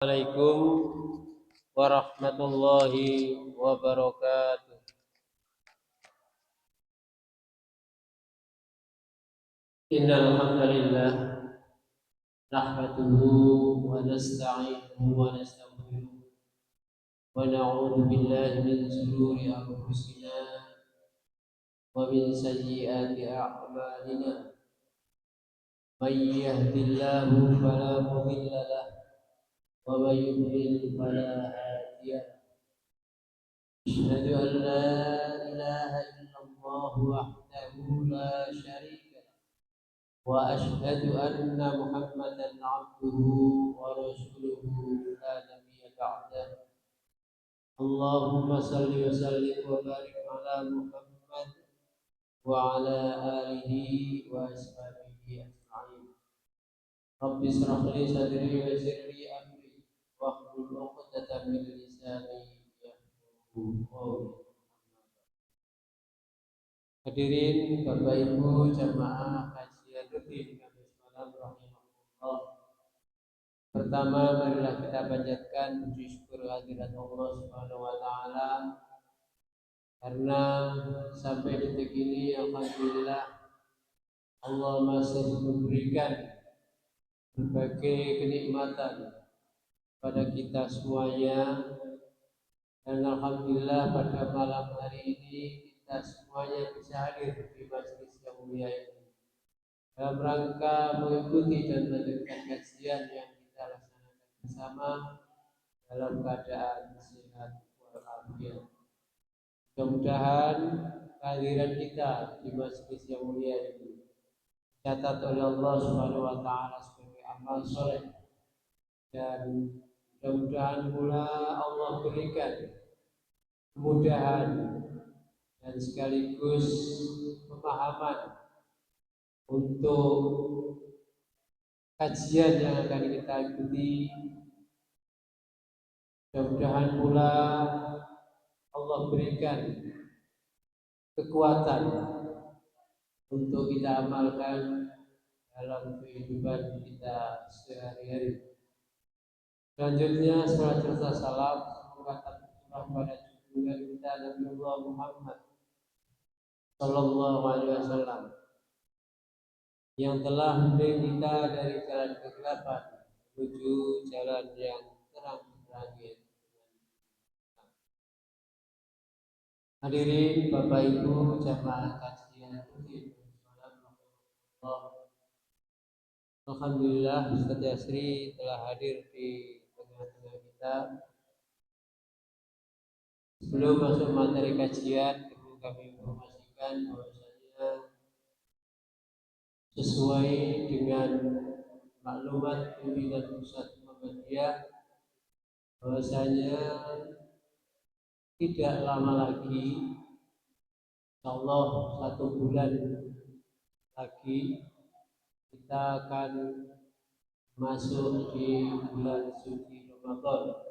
Assalamualaikum warahmatullahi wabarakatuh. Innal hamdalillah nahmaduhu wa nasta'inuhu wa nastaghfiruh wa na'udzu billahi min shururi anfusina wa min sayyiati a'malina. May yahdihillahu fala mudilla lahu wa may yudlil fala hadiya lahu. أشهد أن لا إله إلا الله وحده لا شريك له وأشهد أن محمدا عبده ورسوله لا نبي بعده. اللهم صل وسلم وبارك على محمد وعلى آله وأصحابه أجمعين. رب اشرح لي صدري ويسر لي أمري واحلل عقدة من لساني يفقهوا قولي. Hadirin Bapak Ibu jamaah kajian rutin Kamis malam rahimahullah. Pertama, marilah kita panjatkan puji syukur kehadirat Allah Subhanahu wa taala karena sampai detik ini alhamdulillah Allah masih memberikan berbagai kenikmatan pada kita semuanya, dan alhamdulillah pada malam hari ini kita semuanya bisa hadir di majelis yang mulia ini dalam rangka mengikuti dan melanjutkan kajian yang kita laksanakan bersama dalam keadaan sehat walafiat. Mudah-mudahan kehadiran kita di majelis yang mulia ini dicatat oleh Allah Subhanahu wa taala sebagai amal soleh, dan mudah-mudahan pula Allah berikan kemudahan dan sekaligus pemahaman untuk kajian yang akan kita ikuti. Mudah-mudahan pula Allah berikan kekuatan untuk kita amalkan dalam kehidupan kita sehari-hari. Selanjutnya, salat serta salam semoga tercurah pada junjungan kita Nabiullah Muhammad Sallallahu Alaihi Wasallam yang telah membimbing kita dari jalan kegelapan menuju jalan yang terang benderang. Hadirin Bapak Ibu jamaah kajian rutin alhamdulillah Ustaz Yasri telah hadir di tengah-tengah kita. Sebelum masuk materi kajian, perlu kami informasikan bahwasanya sesuai dengan maklumat pimpinan pusat Muhammadiyah, bahwasanya tidak lama lagi, insyaallah 1 bulan lagi, kita akan masuk di bulan suci Ramadan.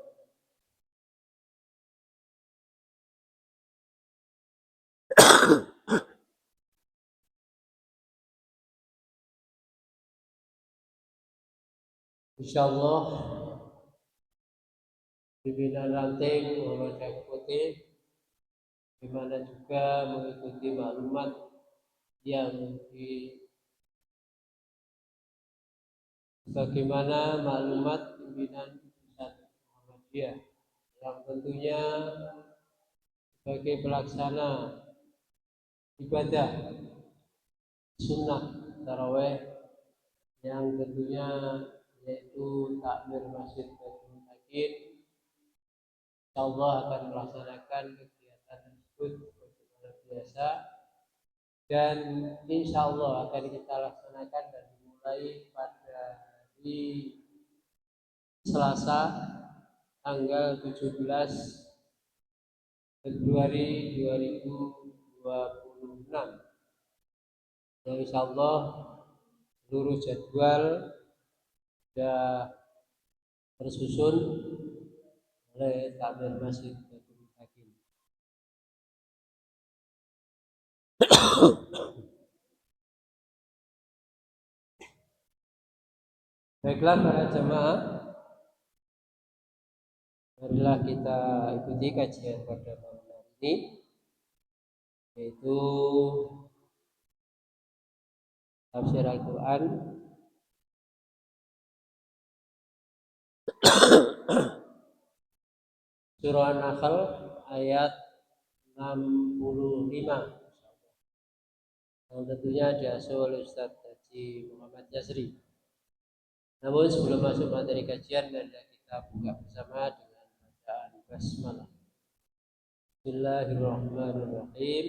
Insyaallah pimpinan ranting Muhammad Eksekutif di mana juga mengikuti maklumat yang bagaimana maklumat pimpinan pusat Muhammadiyah yang tentunya sebagai pelaksana ibadah sunnah taraweh yang tentunya yaitu takmir Masjid Baitul Mutakin, insyaallah akan melaksanakan kegiatan tersebut seperti biasa, dan insyaallah akan kita laksanakan dan dimulai pada hari Selasa tanggal 17 Februari 2026, yang insyaallah seluruh jadwal sudah tersusun oleh takmir Masjid Baitul Mutakin. Baiklah para jemaah, Marilah kita ikuti kajian pada malam hari ini, yaitu tafsir Al-Quran surah An-Nahl ayat 65 yang tentunya diasuh oleh Ustaz Haji Muhammad Yasri. Namun sebelum masuk materi kajian, mari kita buka bersama dengan bacaan basmalah. Bismillahirrahmanirrahim.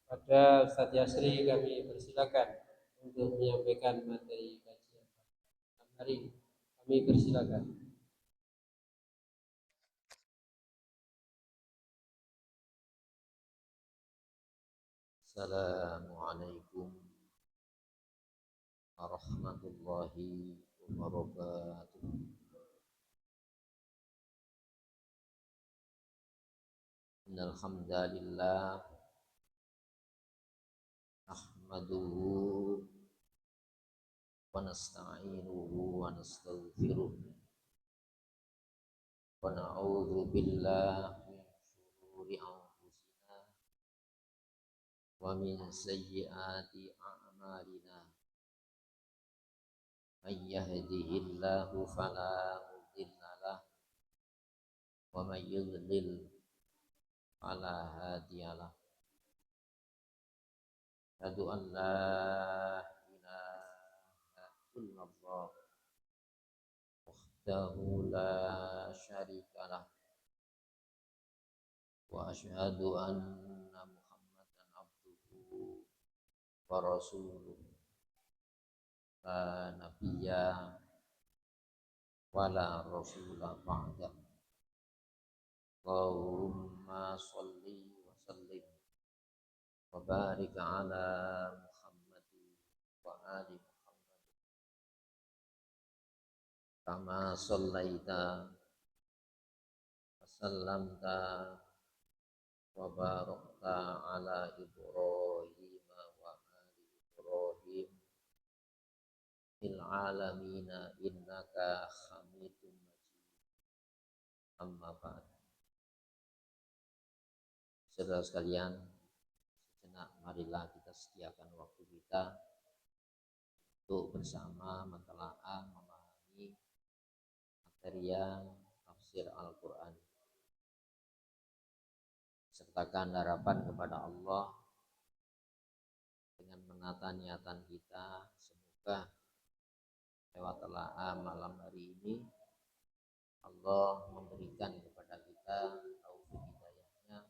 Pada Ustaz Yasri kami persilakan untuk menyampaikan materi kajian hari ini. Kami persilakan. Assalamualaikum warahmatullahi wabarakatuh. Innal hamdalillah nahmaduhu wa nasta'inuhu wa nastaghfiruh wa na'udzu billahi min shururi anfusina wa min sayyiati a'malina. Man yahdihillahu fala mudilla lahu wa man yudlil fala hadiyalah. Asyhadu an la ilaha illallah wahdahu la syarikalah wa asyhadu anna Muhammadan abduhu wa rasuluh la nabiyya wa la rasula ba'da. Allahumma sholli wa sallim wa barik ala Muhammadin wa ali Muhammad kama shallaita wa sallamta wa barakta ala Ibrahim wa ali Ibrahim fil alamin innaka Hamidum Majid. Amma ba'd. Saudara sekalian, sejenak marilah kita sediakan waktu kita untuk bersama mentelaah memahami materi tafsir Al-Quran. Sertakan harapan kepada Allah dengan menata niatan kita, semoga lewat telaah malam hari ini Allah memberikan kepada kita taufik hidayahnya,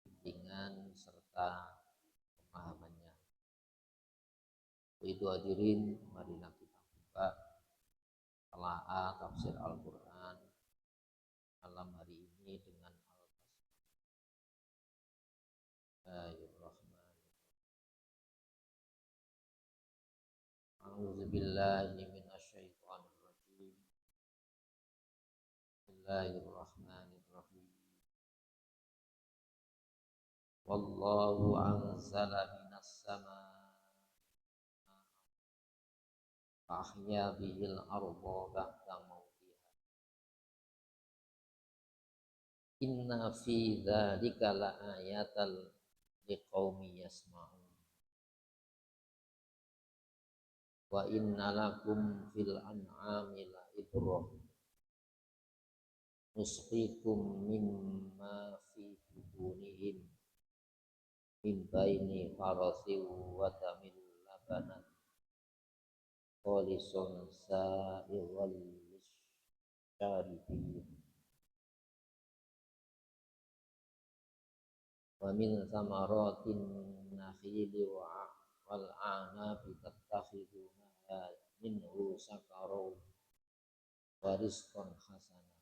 bimbingan serta pemahamannya. Itu hadirin, marilah kita buka telaah tafsir Al-Quran malam hari ini dengan A'udzubillahi minasyaitonir rajim. Bismillahirrahmanirrahim. Wallahu anzala minas samaa'i ahya bihil arda ba'da mautiha. Inna fi dzalika laayatal liqaumi yasma'un. Wa inna lakum fil an'ami la ibrah nusqikum mimma fi butunihim min baini farasin wa damin labanan khalisun sa'ighal lisyaribin wa min thamaratin nakhili wal a'nabi tattakhiduna minhu sakaron wa rizqan hasana.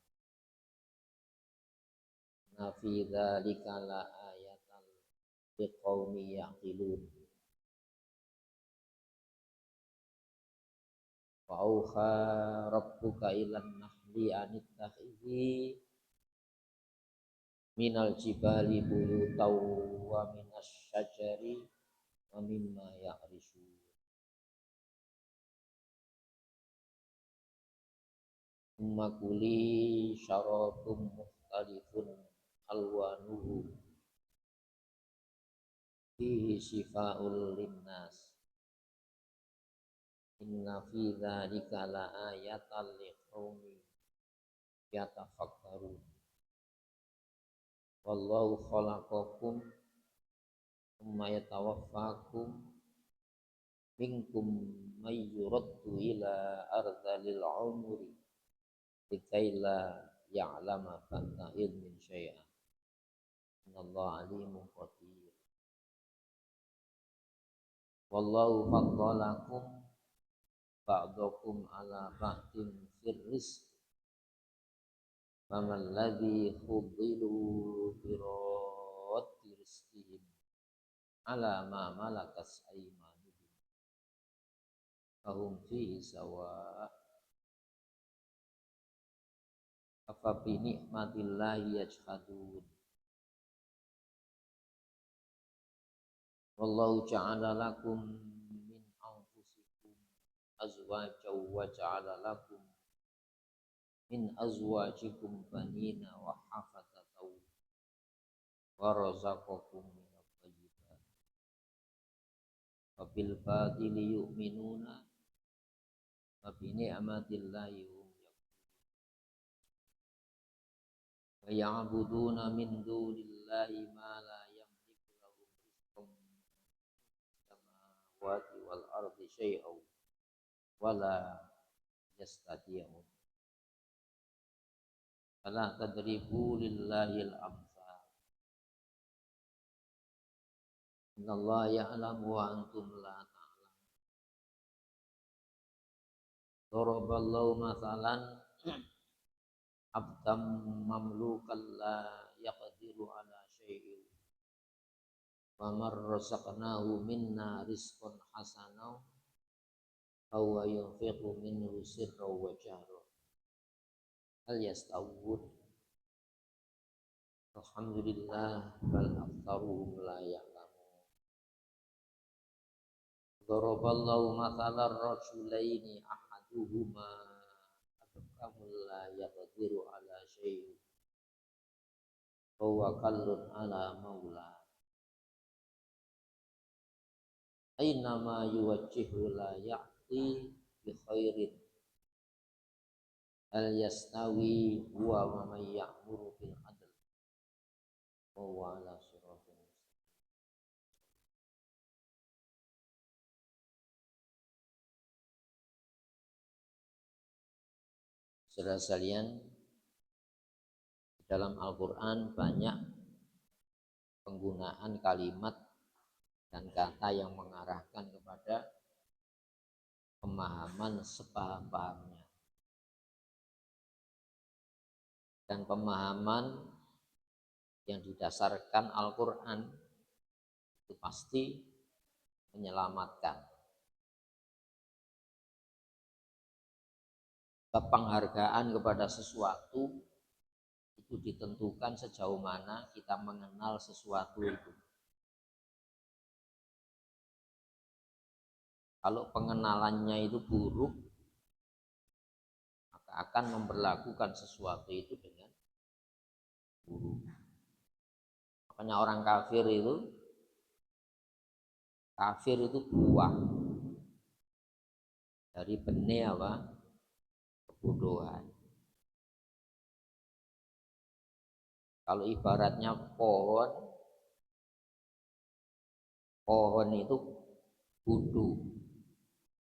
Na fi dzalika la ayatan liqaumi yaqilun. Wa auha rabbuka ilan nahli anittakhidhi minal jibali buyutaw wa minas syajari wa mimma ya'rishun. Summa kuli syarabun mukhtalifun alwanuhu fihi syifa'ul linnas. Inna fi dzalika laayatan liqaumin yatafakkarun. Wallahu khalaqakum tsumma yatawaffakum minkum may yuraddu ila ardhil umri likaila ya'lama ba'da ilmin syai'an. Innallaha alimun qadir. Wallahu faddalakum ba'dakum ala ba'din fir rizq. Faman ladzi fuddilu bi raddi rizqihim ala ma malakas aymanuhum fahum fihi sawa. Afa bi ni'matillahi yajhadun. Wallahu ja'ala lakum min anfusikum azwajan wa ja'ala lakum min azwajikum banina wa hafadatan wa razaqakum minat thayyibat. Wa bil batili yu'minuna wa bi ni'matillahi hum yakfurun. Wa ya'buduna min dunillahi ma la yamliku lahum rizqan samawati wal ardi syai'an wa la yastati'un. Fala tadribu lillahil amsal. Innallaha ya'lamu wa antum la ta'lamun. Daraballahu mathalan abdam mamlukan la yaqdiru ala syai'in wa man razaqnahu minna rizqan hasanan aw yunfiqu minhu sirran wa jahran hal yastawun. Alhamdulillah bal aktsaruhum la ya'lamun. Daraballahu mathalan rajulaini ahaduhuma abkamul la yaqdiru ala syai'in wa huwa kallun ala maula aina ma yuwajjihu la ya'ti bi khairin hal yastawi huwa wa man ya'muru bil adl wa huwa ala siratin mustaqim. Saudara sekalian, dalam Al-Quran banyak penggunaan kalimat dan kata yang mengarahkan kepada pemahaman sepaham-pahamnya. Dan pemahaman yang didasarkan Al-Quran itu pasti menyelamatkan. Penghargaan kepada sesuatu itu ditentukan sejauh mana kita mengenal sesuatu itu. Kalau pengenalannya itu buruk, maka akan memperlakukan sesuatu itu dengan buruk. Makanya orang kafir itu buah dari benih apa? Kebodohan. Kalau ibaratnya pohon itu kudu,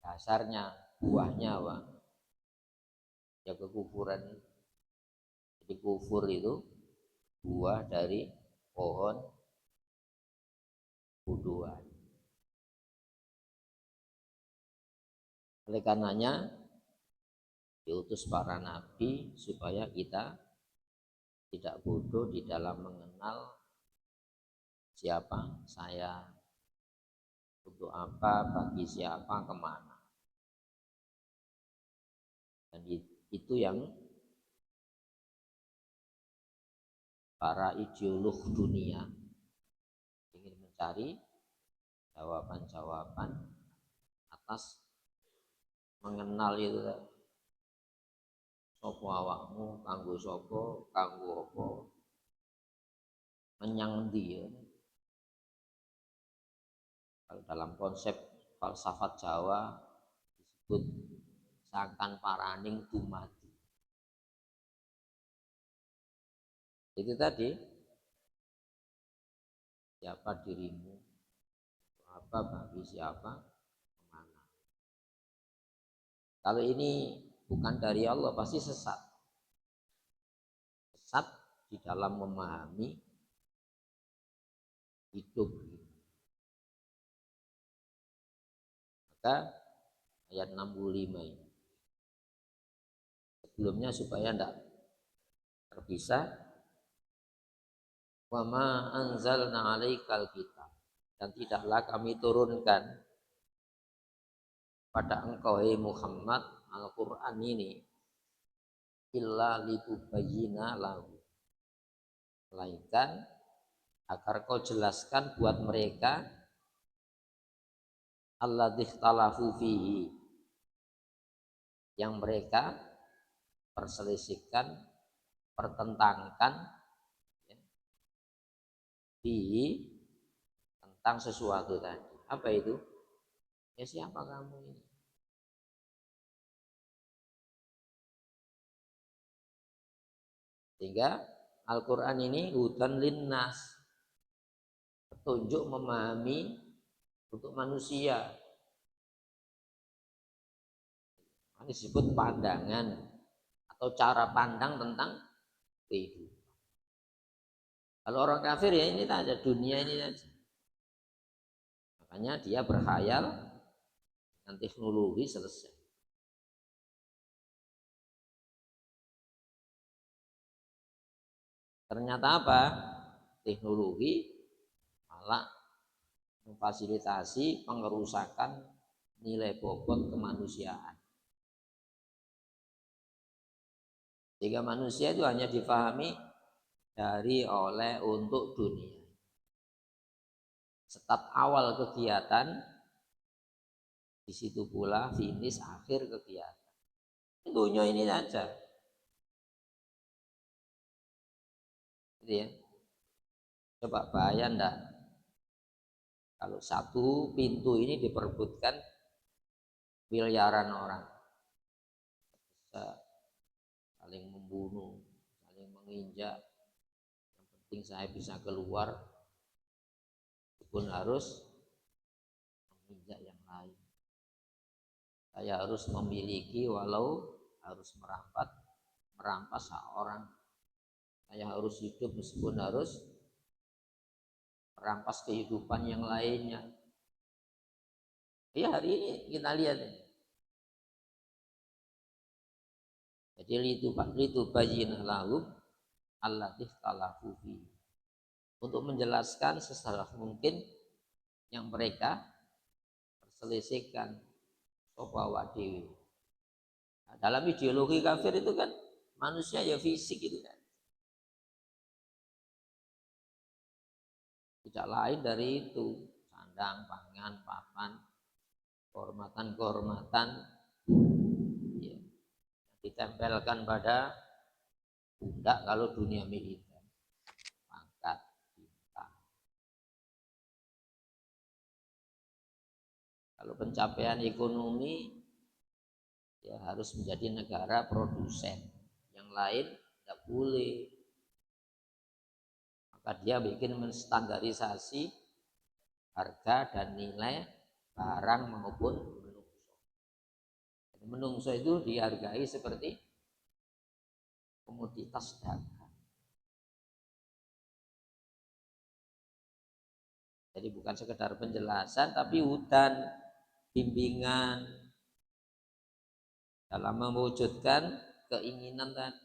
dasarnya buahnya apa? Ya kekufuran. Jadi kufur itu buah dari pohon kebodohan. Oleh karenanya diutus para nabi supaya kita tidak bodoh di dalam mengenal siapa saya, untuk apa, bagi siapa, kemana. Dan itu yang para ideolog dunia ingin mencari jawaban-jawaban atas mengenal itu. Sopo awakmu, kanggo sopo, kanggo apa, menyang endi ya. Kalau dalam konsep falsafat Jawa disebut sangkan paraning dumadi. Itu tadi, siapa dirimu, apa bagi siapa, kemana. Kalau ini bukan dari Allah pasti sesat. Sesat di dalam memahami hidup. Maka ayat 65 ini. Sebelumnya supaya tidak terpisah. Wa ma anzalna 'alaikal kitab, dan tidaklah kami turunkan pada engkau hai Muhammad Al-Qur'an ini illa litubayyina lahu, melainkan agar kau jelaskan buat mereka alladzi ikhtalafu fihi, yang mereka perselisihkan, pertentangkan tentang sesuatu tadi. Apa itu? Ya siapa kamu ini? Sehingga Al-Quran ini hudan linnas, petunjuk memahami untuk manusia. Ini disebut pandangan atau cara pandang tentang kehidupan. Kalau orang kafir ya ini tak ada, dunia ini saja. Makanya dia berkhayal dengan teknologi selesai. Ternyata apa? Teknologi malah memfasilitasi pengerusakan nilai bobot kemanusiaan. Sehingga manusia itu hanya difahami dari, oleh, untuk dunia. Start awal kegiatan, di situ pula finish akhir kegiatan. Dunia ini saja. Gitu ya. Coba bayang enggak, kalau satu pintu ini diperebutkan miliaran orang, bisa saling membunuh, saling menginjak. Yang penting saya bisa keluar, pun harus menginjak yang lain. Saya harus memiliki walau harus merampas hak orang. Saya harus hidup meskipun harus merampas kehidupan yang lainnya. Ya hari ini kita lihat ini. Jadi itu bayyinah lahum allati ikhtalafu fi, untuk menjelaskan secara mungkin yang mereka perselisihkan sopawa dewi. Nah, dalam ideologi kafir itu kan manusia ya fisik itu kan, tidak lain dari itu, sandang, pangan, papan, kehormatan ya, ditempelkan pada pundak kalau dunia militer, pangkat, bintang. Kalau pencapaian ekonomi ya harus menjadi negara produsen, yang lain tidak boleh. Maka dia bikin menstandarisasi harga dan nilai barang maupun menungso. Menungso itu dihargai seperti komoditas dagang. Jadi bukan sekedar penjelasan, tapi hutan, bimbingan dalam mewujudkan keinginan tadi.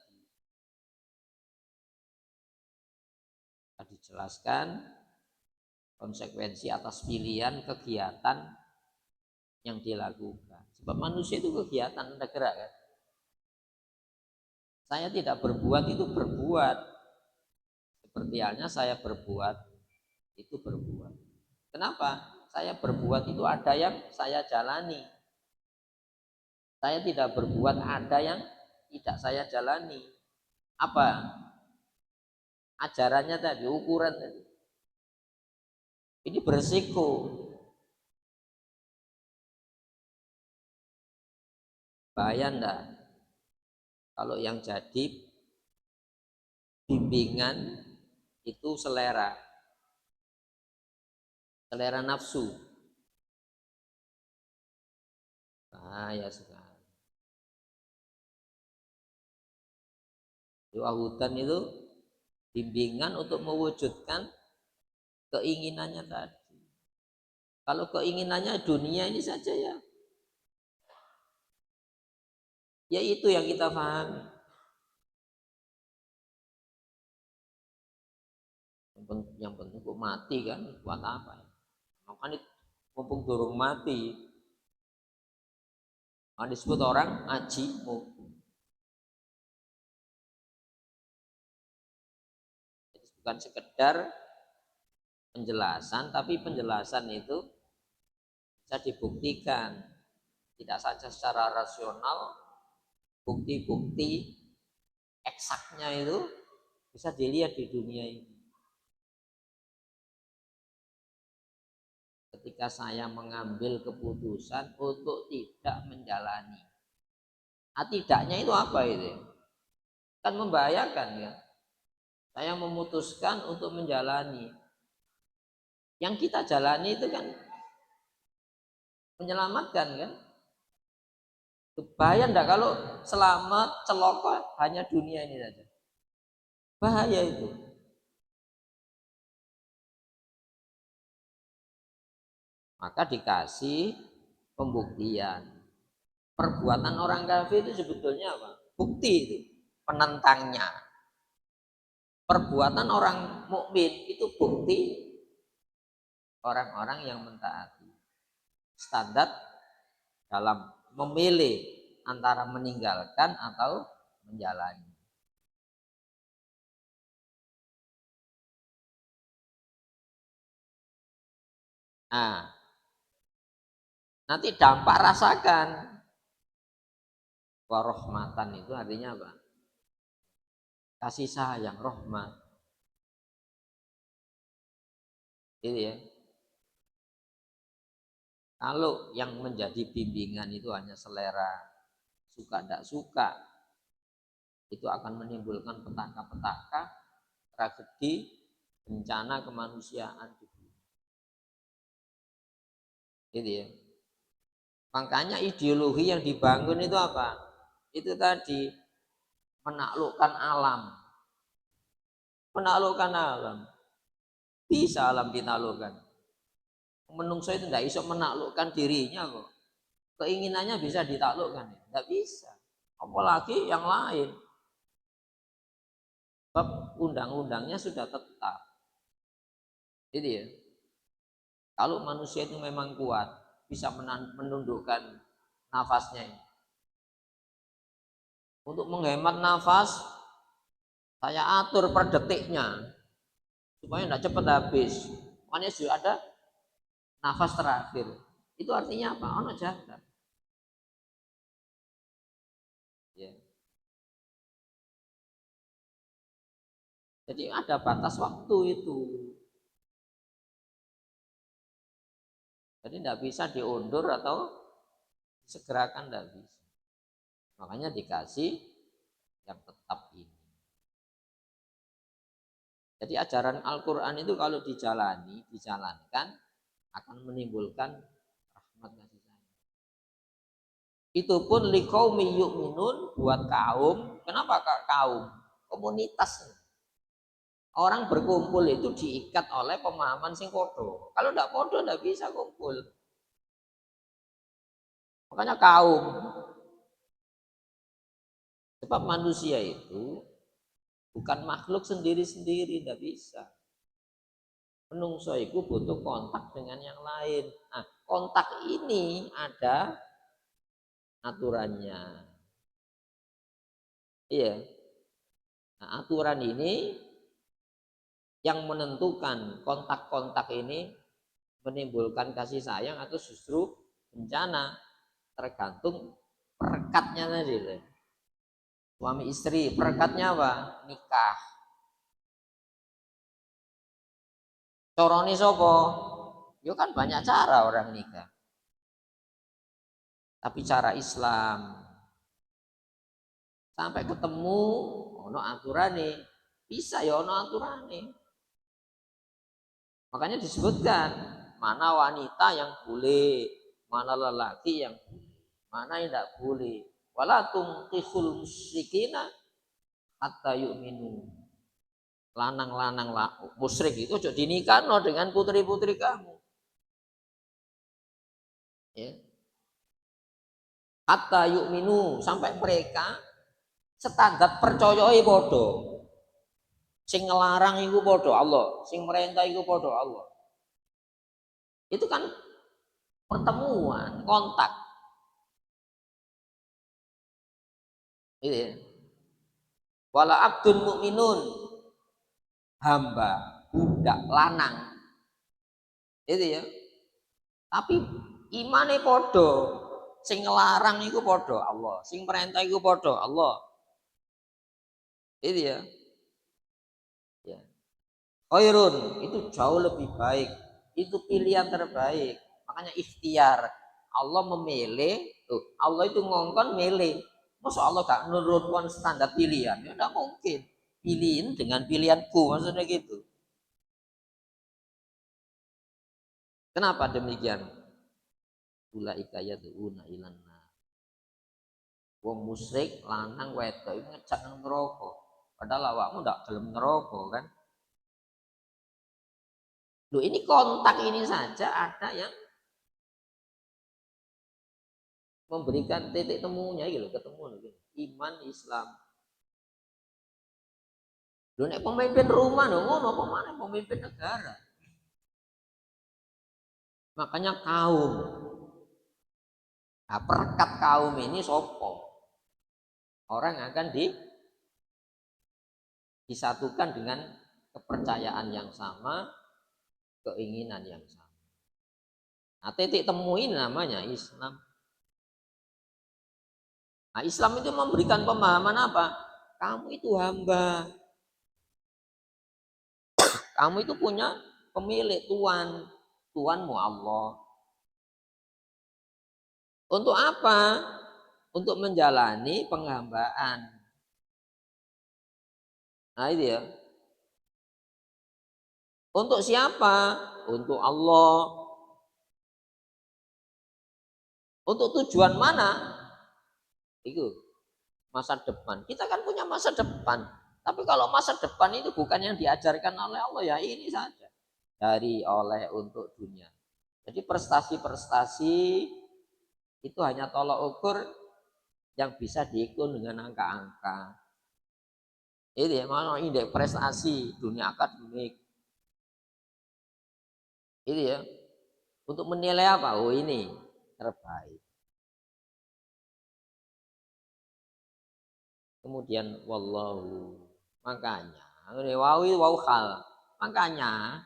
Dijelaskan konsekuensi atas pilihan kegiatan yang dilakukan. Sebab manusia itu kegiatan, ada gerak kan. Saya tidak berbuat itu berbuat. Seperti halnya saya berbuat itu berbuat. Kenapa? Saya berbuat itu ada yang saya jalani. Saya tidak berbuat ada yang tidak saya jalani. Apa? Ajarannya tadi, ukuran tadi. Ini beresiko. Bahaya enggak? Kalau yang jadi bimbingan itu selera nafsu. Bahaya sekali. Doa hutan itu bimbingan untuk mewujudkan keinginannya tadi. Kalau keinginannya dunia ini saja ya itu yang kita pahami. Yang penting kok mati kan, buat apa? Makanya mumpung durung mati, disebut orang aji mumpung. Jadi bukan sekedar penjelasan, tapi penjelasan itu bisa dibuktikan, tidak saja secara rasional, bukti-bukti eksaknya itu bisa dilihat di dunia ini. Ketika saya mengambil keputusan untuk tidak menjalani, tidaknya itu apa itu? Kan membahayakan ya. Saya memutuskan untuk menjalani. Yang kita jalani itu kan menyelamatkan kan? Bahaya enggak kalau selamat celaka hanya dunia ini saja? Bahaya itu. Maka dikasih pembuktian. Perbuatan orang kafir itu sebetulnya apa? Bukti itu, penentangnya. Perbuatan orang mukmin itu bukti orang-orang yang mentaati. Standar dalam memilih antara meninggalkan atau menjalani. Nah, nanti dampak rasakan. Warohmatan itu artinya apa? Kasih sayang, rahmat. Gitu ya. Kalau yang menjadi bimbingan itu hanya selera, suka tidak suka, itu akan menimbulkan petaka-petaka, tragedi, bencana kemanusiaan di bumi. Gitu ya. Makanya ideologi yang dibangun itu apa? Itu tadi menaklukkan alam. Menaklukkan alam. Bisa alam ditaklukkan. Menungso itu tidak bisa menaklukkan dirinya kok. Keinginannya bisa ditaklukkan, tidak bisa. Apalagi yang lain. Sebab undang-undangnya sudah tetap. Jadi ya. Kalau manusia itu memang kuat, bisa menundukkan nafasnya. Untuk menghemat nafas, saya atur per detiknya supaya tidak cepat habis. Makanya sudah ada nafas terakhir. Itu artinya apa? Ono jaga. Ya. Jadi ada batas waktu itu. Jadi tidak bisa diundur atau segerakan, tidak bisa. Makanya dikasih yang tetap ini. Jadi ajaran Al-Quran itu kalau dijalankan akan menimbulkan rahmat kasih sayang. Itu pun liqaumi yu'minun, buat kaum. Kenapa kaum? Komunitas. Orang berkumpul itu diikat oleh pemahaman sing podo. Kalau tidak podo tidak bisa kumpul. Makanya kaum. Sebab manusia itu bukan makhluk sendiri-sendiri, tidak bisa. Menungso itu butuh kontak dengan yang lain. Nah, kontak ini ada aturannya. Iya. Nah, aturan ini yang menentukan kontak-kontak ini menimbulkan kasih sayang atau justru bencana, tergantung perekatnya tadi. Suami istri, perekatnya apa? Nikah. Coroni sopo? Yo kan banyak cara orang nikah. Tapi cara Islam sampai ketemu ono aturane, bisa ya ono aturane. Makanya disebutkan mana wanita yang boleh, mana lelaki yang boleh, mana yang tidak boleh. Wala tumqihul musyrikina hatta yu'minu. Lanang-lanang musyrik itu ojo dinikahno dengan putri-putri kamu. Ya. Hatta yu'minu, sampai mereka standar percayai padha. Sing ngelarang iku padha Allah, sing merintah iku padha Allah. Itu kan pertemuan, kontak. Itu ya. Wala abdun mukminun, hamba, budak lanang. Itu ya. Tapi imane padha. Sing ngelarang iku padha Allah, sing perintah iku padha Allah. Itu ya. Ya. Khairun, itu jauh lebih baik. Itu pilihan terbaik. Makanya ikhtiar. Allah memilih, tuh, Allah itu ngongkon milih. Masa Allah gak menurunkan standar pilihan? Ya tidak mungkin. Pilihin dengan pilihanku, maksudnya gitu. Kenapa demikian? Ulaika yad'una ilan nar. Wong musyrik lanang wedok itu ngejak nang neraka. Padahal awakmu ndak gelem neraka kan? Loh, ini kontak ini saja ada yang memberikan titik temunya gitu, ketemu gitu. Iman Islam. Loh, nek pemimpin rumah loh, ngono apa mana pemimpin negara? Makanya kaum, nah, perekat kaum ini sopo. Orang akan disatukan dengan kepercayaan yang sama, keinginan yang sama. Nah, titik temu ini namanya Islam. Nah, Islam itu memberikan pemahaman apa? Kamu itu hamba. Kamu itu punya pemilik, Tuhan. Tuhanmu Allah. Untuk apa? Untuk menjalani penghambaan. Nah, itu ya. Untuk siapa? Untuk Allah. Untuk tujuan mana? Itu masa depan. Kita kan punya masa depan. Tapi kalau masa depan itu bukan yang diajarkan oleh Allah, ya ini saja. Dari oleh untuk dunia. Jadi prestasi-prestasi itu hanya tolak ukur yang bisa diukur dengan angka-angka. Itu ya, mana indeks prestasi dunia akademik. Itu ya. Untuk menilai apa? Oh, ini terbaik. Kemudian wallahu, makanya wawi wau hal. Makanya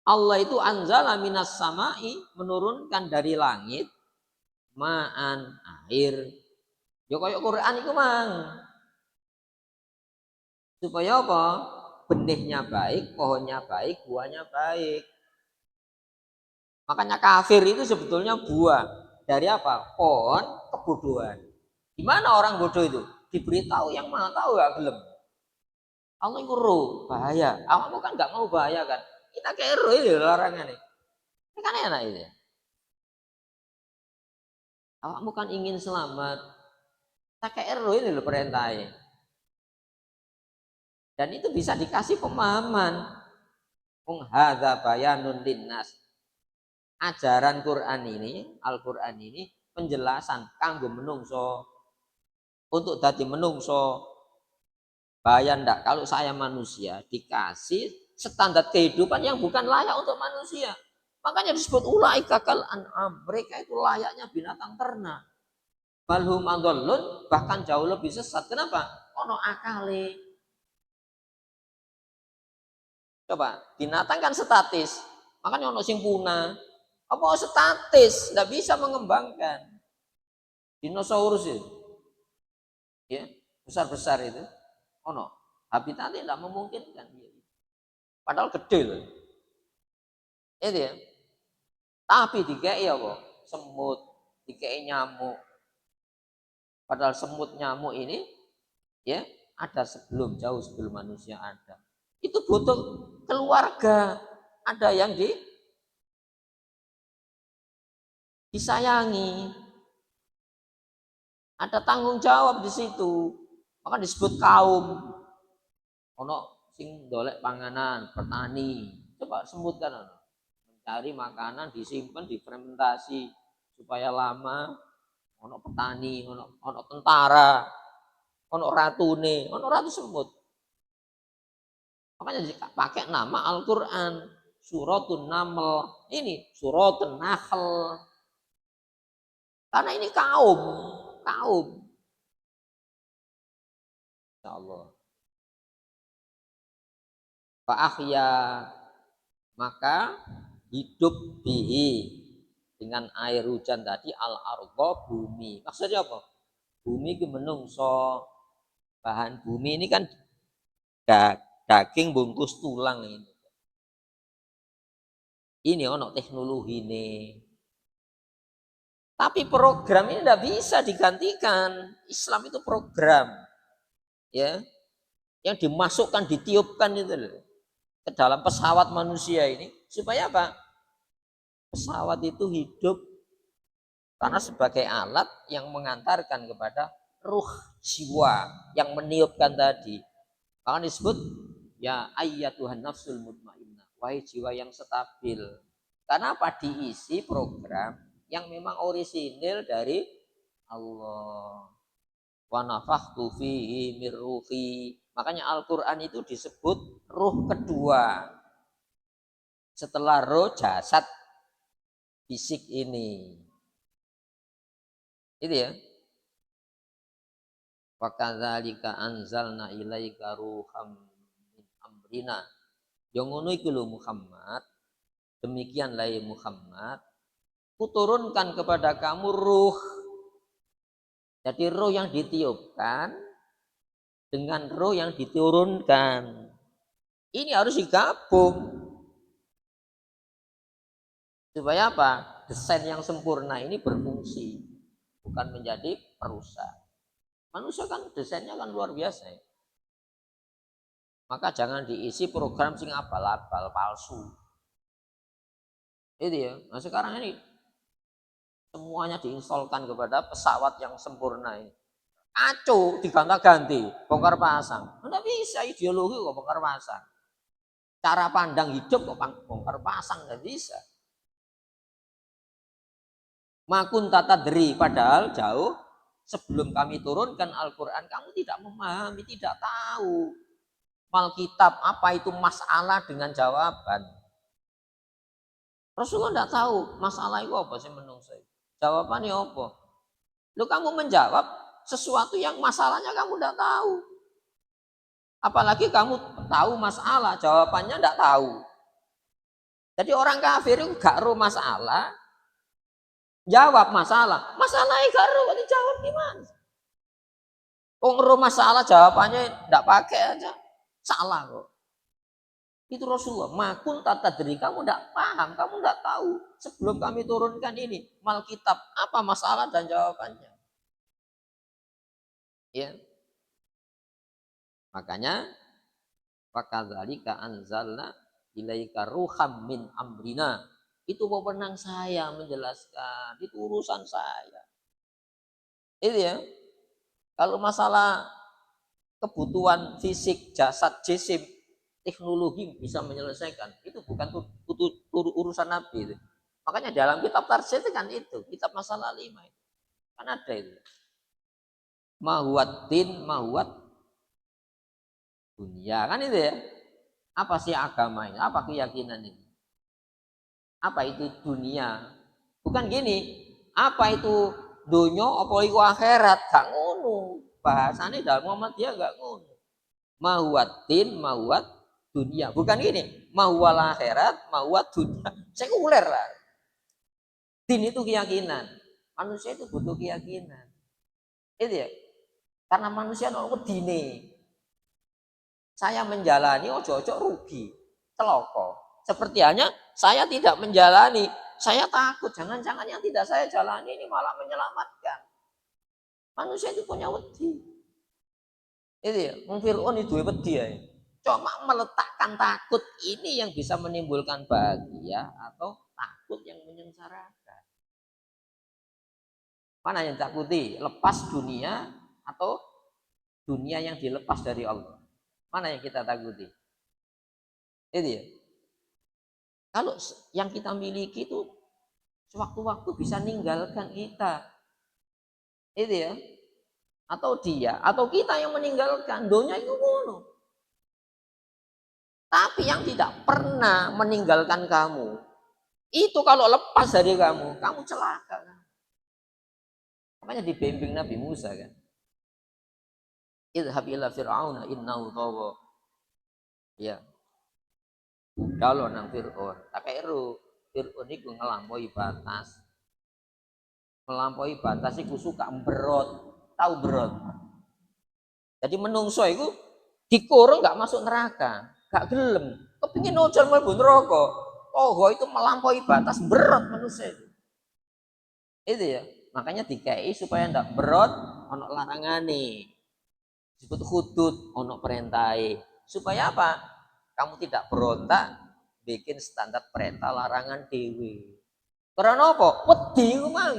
Allah itu anzala minas samai, menurunkan dari langit ma'an, air. Ya kaya Quran itu mang. Supaya apa? Benihnya baik, pohonnya baik, buahnya baik. Makanya kafir itu sebetulnya buah dari apa? Pohon kebodohan. Gimana orang bodoh itu? Diberitahu yang maha tahu gak gelem. Allah itu roh, bahaya. Awakmu kan gak mau bahaya kan? Kita kayak roh itu larangan nih. Ini kan enak itu. Awakmu kan ingin selamat. Kita kayak roh ini loh perintahnya. Dan itu bisa dikasih pemahaman. Hadza bayanun linnas. Ajaran Quran ini, Al-Quran ini penjelasan kanggo menungso. Untuk dadi menungso, bayan ndak kalau saya manusia dikasih standar kehidupan yang bukan layak untuk manusia. Makanya disebut ulaika kal an'am. Mereka itu layaknya binatang ternak. Balhum adallun, bahkan jauh lebih sesat. Kenapa? Ono akale. Coba, binatang kan statis. Makanya ono sing punah. Apa statis? Ndak bisa mengembangkan. Dinosaurus itu. ya besar-besar itu ono habitatnya tidak memungkinkan padahal gede loh itu ya tapi dikei apa semut dikei nyamuk padahal semut nyamuk ini ya ada jauh sebelum manusia ada itu butuh keluarga ada yang disayangi ada tanggung jawab di situ maka disebut kaum ono sing dolek panganan petani coba sebutkan ono mencari makanan disimpan difermentasi supaya lama ono petani ono tentara ono ratune ono ratu semut makanya pakai nama Al-Quran suratun naml ini suratun nahl karena ini kaum insyaallah fa'ahya maka hidup bihi dengan air hujan tadi al-ardha bumi maksudnya apa bumi itu menungso bahan bumi ini kan daging bungkus tulang ini ono teknologi ini tapi program ini tidak bisa digantikan Islam itu program ya yang dimasukkan ditiupkan itu loh ke dalam pesawat manusia ini supaya apa pesawat itu hidup karena sebagai alat yang mengantarkan kepada ruh jiwa yang meniupkan tadi maka disebut ya ayyatuhan nafsul mutmainnah wahai jiwa yang stabil karena apa diisi program yang memang orisinil dari Allah wa nafakhtu fihi mir ruhi makanya Al-Quran itu disebut ruh kedua setelah roh jasad fisik ini itu ya wa kadzalika anzalna ilaika ruham min amrina yang ngono iku lho Muhammad demikianlah ya Muhammad kuturunkan kepada kamu ruh jadi roh yang ditiupkan dengan roh yang diturunkan ini harus digabung supaya apa desain yang sempurna ini berfungsi bukan menjadi perusak manusia kan desainnya kan luar biasa ya. Maka jangan diisi program sing abal-abal palsu itu ya nah sekarang ini semuanya diinstallkan kepada pesawat yang sempurna ini acuh diganti-ganti bongkar pasang tidak bisa ideologi kok bongkar pasang cara pandang hidup kok bongkar pasang nggak bisa makun tata deri padahal jauh sebelum kami turunkan Al-Quran kamu tidak memahami tidak tahu Alkitab apa itu masalah dengan jawaban Rasulullah tidak tahu masalah itu apa sih menungso jawabannya apa lu kamu menjawab sesuatu yang masalahnya kamu tidak tahu apalagi kamu tahu masalah jawabannya tidak tahu jadi orang kafir itu gak ro masalah jawab masalahnya gak ro dijawab gimana ro masalah jawabannya tidak pakai aja salah kok itu Rasulullah makun tata diri kamu tidak paham kamu tidak tahu sebelum kami turunkan ini Alkitab apa masalah dan jawabannya ya makanya fakadzalika anzalna ilaika ruham min amrina itu wewenang saya menjelaskan itu urusan saya itu ya kalau masalah kebutuhan fisik jasad jisim teknologi bisa menyelesaikan itu bukan urusan Nabi itu. Makanya dalam kitab Tarjih itu kan itu kitab masalah 5 itu. Kan ada itu mahuat dunia kan itu ya apa sih agama ini apa keyakinan ini apa itu dunia bukan gini apa itu dunia apa itu akhirat gak ngono bahasanya dalam Muhammadiyah gak ngono mahuat dunia bukan gini mauwal akhirat mauwat dunia sekuler lah din itu keyakinan manusia itu butuh keyakinan itu ya Karena manusia ono wedine. Saya menjalani ojo-ojo rugi, celoko. Seperti hanya saya tidak menjalani, saya takut jangan-jangan yang tidak saya jalani ini malah menyelamatkan. Manusia itu punya wedi. Itu ya, Fir'aun itu wedi ya. Cuma meletakkan takut ini yang bisa menimbulkan bahagia atau takut yang menyengsarakan. Mana yang takuti? Lepas dunia atau dunia yang dilepas dari Allah? Mana yang kita takuti? Itu ya. Kalau yang kita miliki itu sewaktu-waktu bisa meninggalkan kita. Itu ya. Atau dia, atau kita yang meninggalkan. Dunia itu ngono. Tapi yang tidak pernah meninggalkan kamu, itu kalau lepas dari kamu celaka kan. Makanya dibimbing Nabi Musa kan. Idhab ila fir'auna innahu tagha. Ya. Kalau nang Fir'aun, tak kairu Fir'aun itu ngelampaui batas. Melampaui batas itu suka berot, tahu berot. Jadi menungso itu dikurung nggak masuk neraka, nggak gelem. Kepingin ojol mlebu neraka. Oh, itu melampaui batas berot manusia itu. Itu ya. Makanya dikai supaya ndak berot ono larangane. Disebut hudud ono perintai. Supaya apa? Kamu tidak berontak bikin standar perintah larangan dewi. Karena apa? Wedi mang.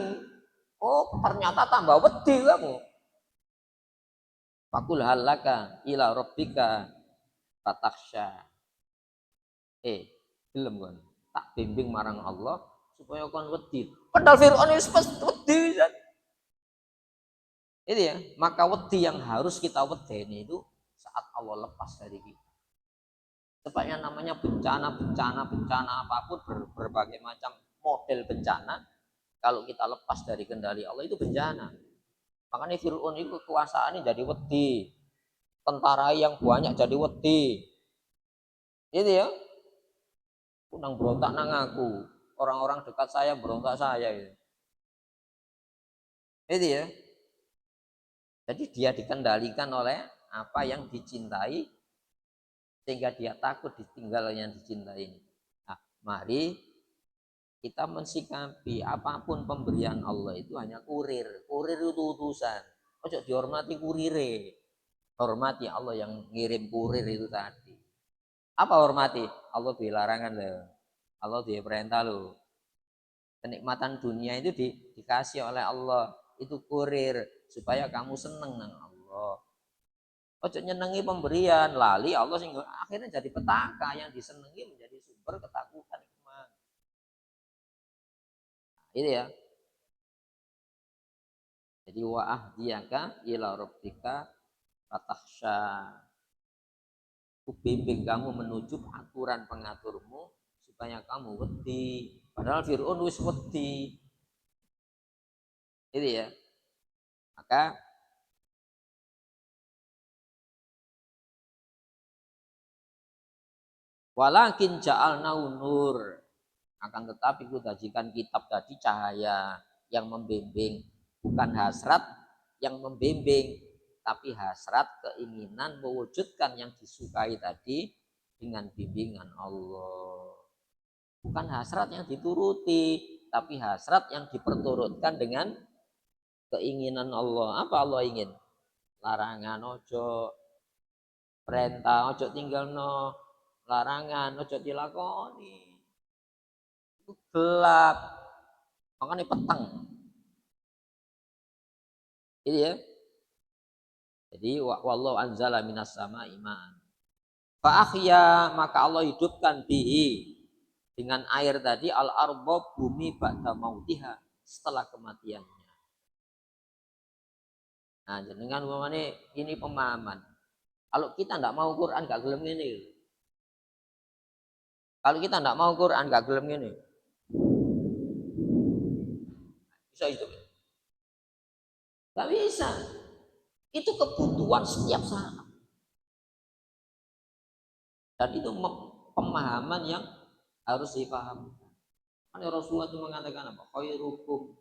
Oh, ternyata tambah wedi kamu. Fakul halaka ila rabbika fatakhsha. Gelem kan? Tak bimbing marang Allah supaya kon wedi. Padahal Fir'aun wis wedi. Itu ya, maka wedi yang harus kita wedeni itu saat Allah lepas dari kita. Sebabnya namanya bencana apapun berbagai macam model bencana. Kalau kita lepas dari kendali Allah itu bencana. Makanya Fir'aun itu kekuasaannya jadi wedi. Tentara yang banyak jadi wedi. Itu ya. Kunang berontak nang aku. Orang-orang dekat saya berontak saya itu. Itu ya. Jadi dia dikendalikan oleh apa yang dicintai sehingga dia takut ditinggal yang dicintai ini. Nah, mari kita mensikapi apapun pemberian Allah itu hanya kurir. Kurir itu utusan. Ojo dihormati kurire. Hormati Allah yang ngirim kurir itu tadi. Apa hormati? Allah dilarangan loh. Allah diperintah loh. Kenikmatan dunia itu dikasih oleh Allah. Itu kurir supaya kamu seneng dengan Allah. Ojo nyenengi pemberian, lali Allah sehingga akhirnya jadi petaka yang disenengi menjadi sumber ketakutan. Itu ya. Jadi wa ahdiyaka ila rabbika fatakhsha. Ku bimbing kamu menuju aturan pengaturmu supaya kamu wedi. Padahal Fir'aun wis wedi. Itu ya. Maka walakin ja'alnahu nur, akan tetapi ku jadikan kitab tadi cahaya yang membimbing, bukan hasrat yang membimbing, tapi hasrat keinginan mewujudkan yang disukai tadi dengan bimbingan Allah. Bukan hasrat yang dituruti, tapi hasrat yang diperturutkan dengan keinginan Allah. Apa Allah ingin? Larangan ojo, perintah ojo tinggal no, larangan ojo dilakoni. Itu gelap, makanya petang. Ini ya. Jadi wallahu anzala minas sama iman. Fa'ahya, maka Allah hidupkan bihi dengan air tadi al-arba, bumi ba'da mautiha, setelah kematiannya. Nah, dengan ini pemahaman. Kalau kita tidak mau Quran gak gelem ini. Kalau kita tidak mau Quran gak gelem ini. Bisa itu. Gak bisa. Itu kebutuhan setiap saat. Dan itu pemahaman yang harus dipahami. Karena Rasulullah itu mengatakan apa? Khairukum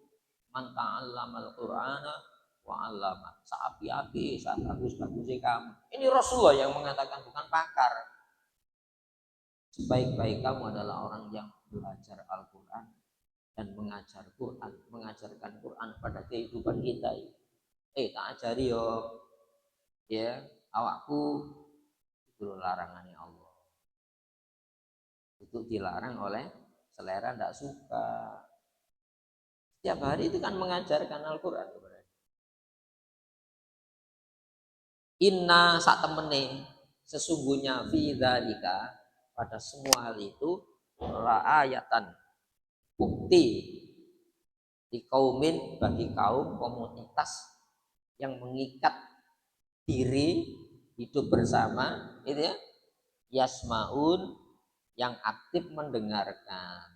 man ta'allamal Qur'ana wa 'allama. Saapi-api, bagus-bagusnya kamu. Ini Rasulullah yang mengatakan, bukan pakar. Sebaik-baik kamu adalah orang yang belajar Al-Quran dan mengajarkan Quran pada kehidupan kita. Tak ajari yo, ya awakku itu larangannya Allah. Itu dilarang oleh selera tidak suka. Setiap hari itu kan mengajarkan Al-Quran. Inna sak temene sesungguhnya fi dzalika pada semua hal itu ayatan bukti di kaumin bagi kaum komunitas yang mengikat diri hidup bersama itu ya, yasmaun yang aktif mendengarkan.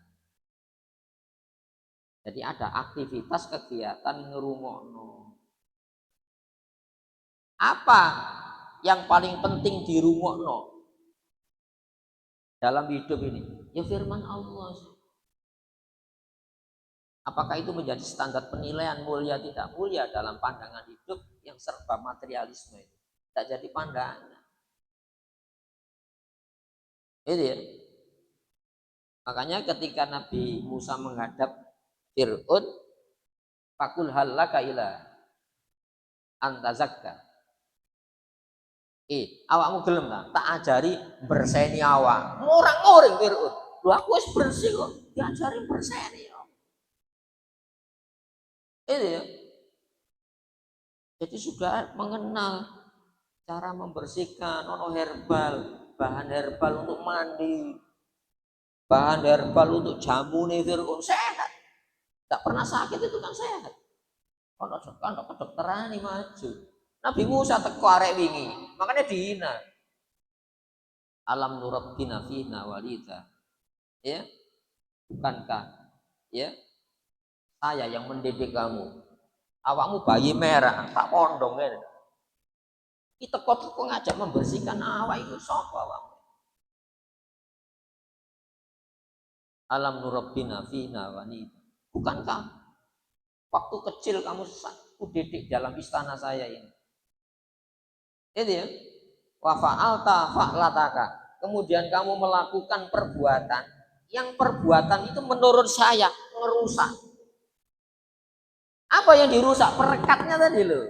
Jadi ada aktivitas kegiatan ngerungokno. Apa yang paling penting dirungokno dalam hidup ini? Ya firman Allah. Apakah itu menjadi standar penilaian mulia tidak mulia dalam pandangan hidup yang serba materialisme itu? Tidak jadi pandangan. Itu ya. Makanya ketika Nabi Musa menghadap Fir'aun, fakul halaka ila antazakka. Awakmu gelem tak ajari berseni awak. Ngorang-ngoring Fir'aun. Lu aku wis bersih kok, diajari berseni. Itu ya. Jadi sudah mengenal cara membersihkan, ono herbal, bahan herbal untuk mandi, bahan herbal untuk jamu nih Fir'aun, sehat. Tak pernah sakit itu kan sehat. Ono kedokteran nih maju. Nabi Musa teko arek wingi, makanya dihina. Alam nurabbina fina walida. Ya, bukankah ya saya yang mendidik kamu? Awakmu bayi merah, tak pondong ya. Kita kok ngajak membersihkan awak itu sapa awakmu? Alam nurabbina fina walida. Bukankah waktu kecil kamu didik dalam istana saya ini? Itu ya. Wa fa'alta fa'lataka. Kemudian kamu melakukan perbuatan yang perbuatan itu menurut saya merusak. Apa yang dirusak? Perekatnya tadi loh.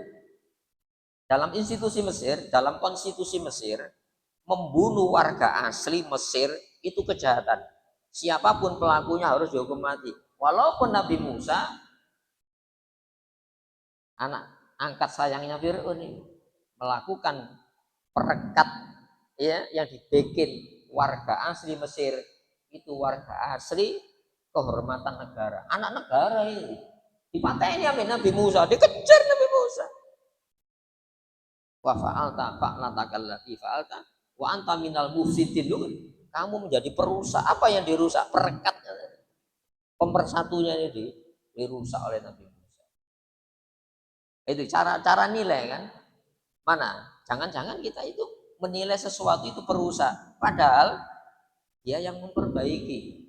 Dalam institusi Mesir, dalam konstitusi Mesir, membunuh warga asli Mesir itu kejahatan. Siapapun pelakunya harus dihukum mati. Walaupun Nabi Musa, anak angkat sayangnya Fir'aun ini, melakukan perekat ya yang dibikin warga asli Mesir, itu warga asli kehormatan negara, anak negara ini dipateni sama Nabi Musa, dikejar Nabi Musa. Wa fa'alta fa'latakal lati fa'alta wa anta minal mufsidin. Kamu menjadi perusak. Apa yang dirusak? Perekatnya, pemersatunya ini dirusak oleh Nabi Musa. Itu cara nilai kan. Mana? Jangan-jangan kita itu menilai sesuatu itu perusak, padahal dia yang memperbaiki.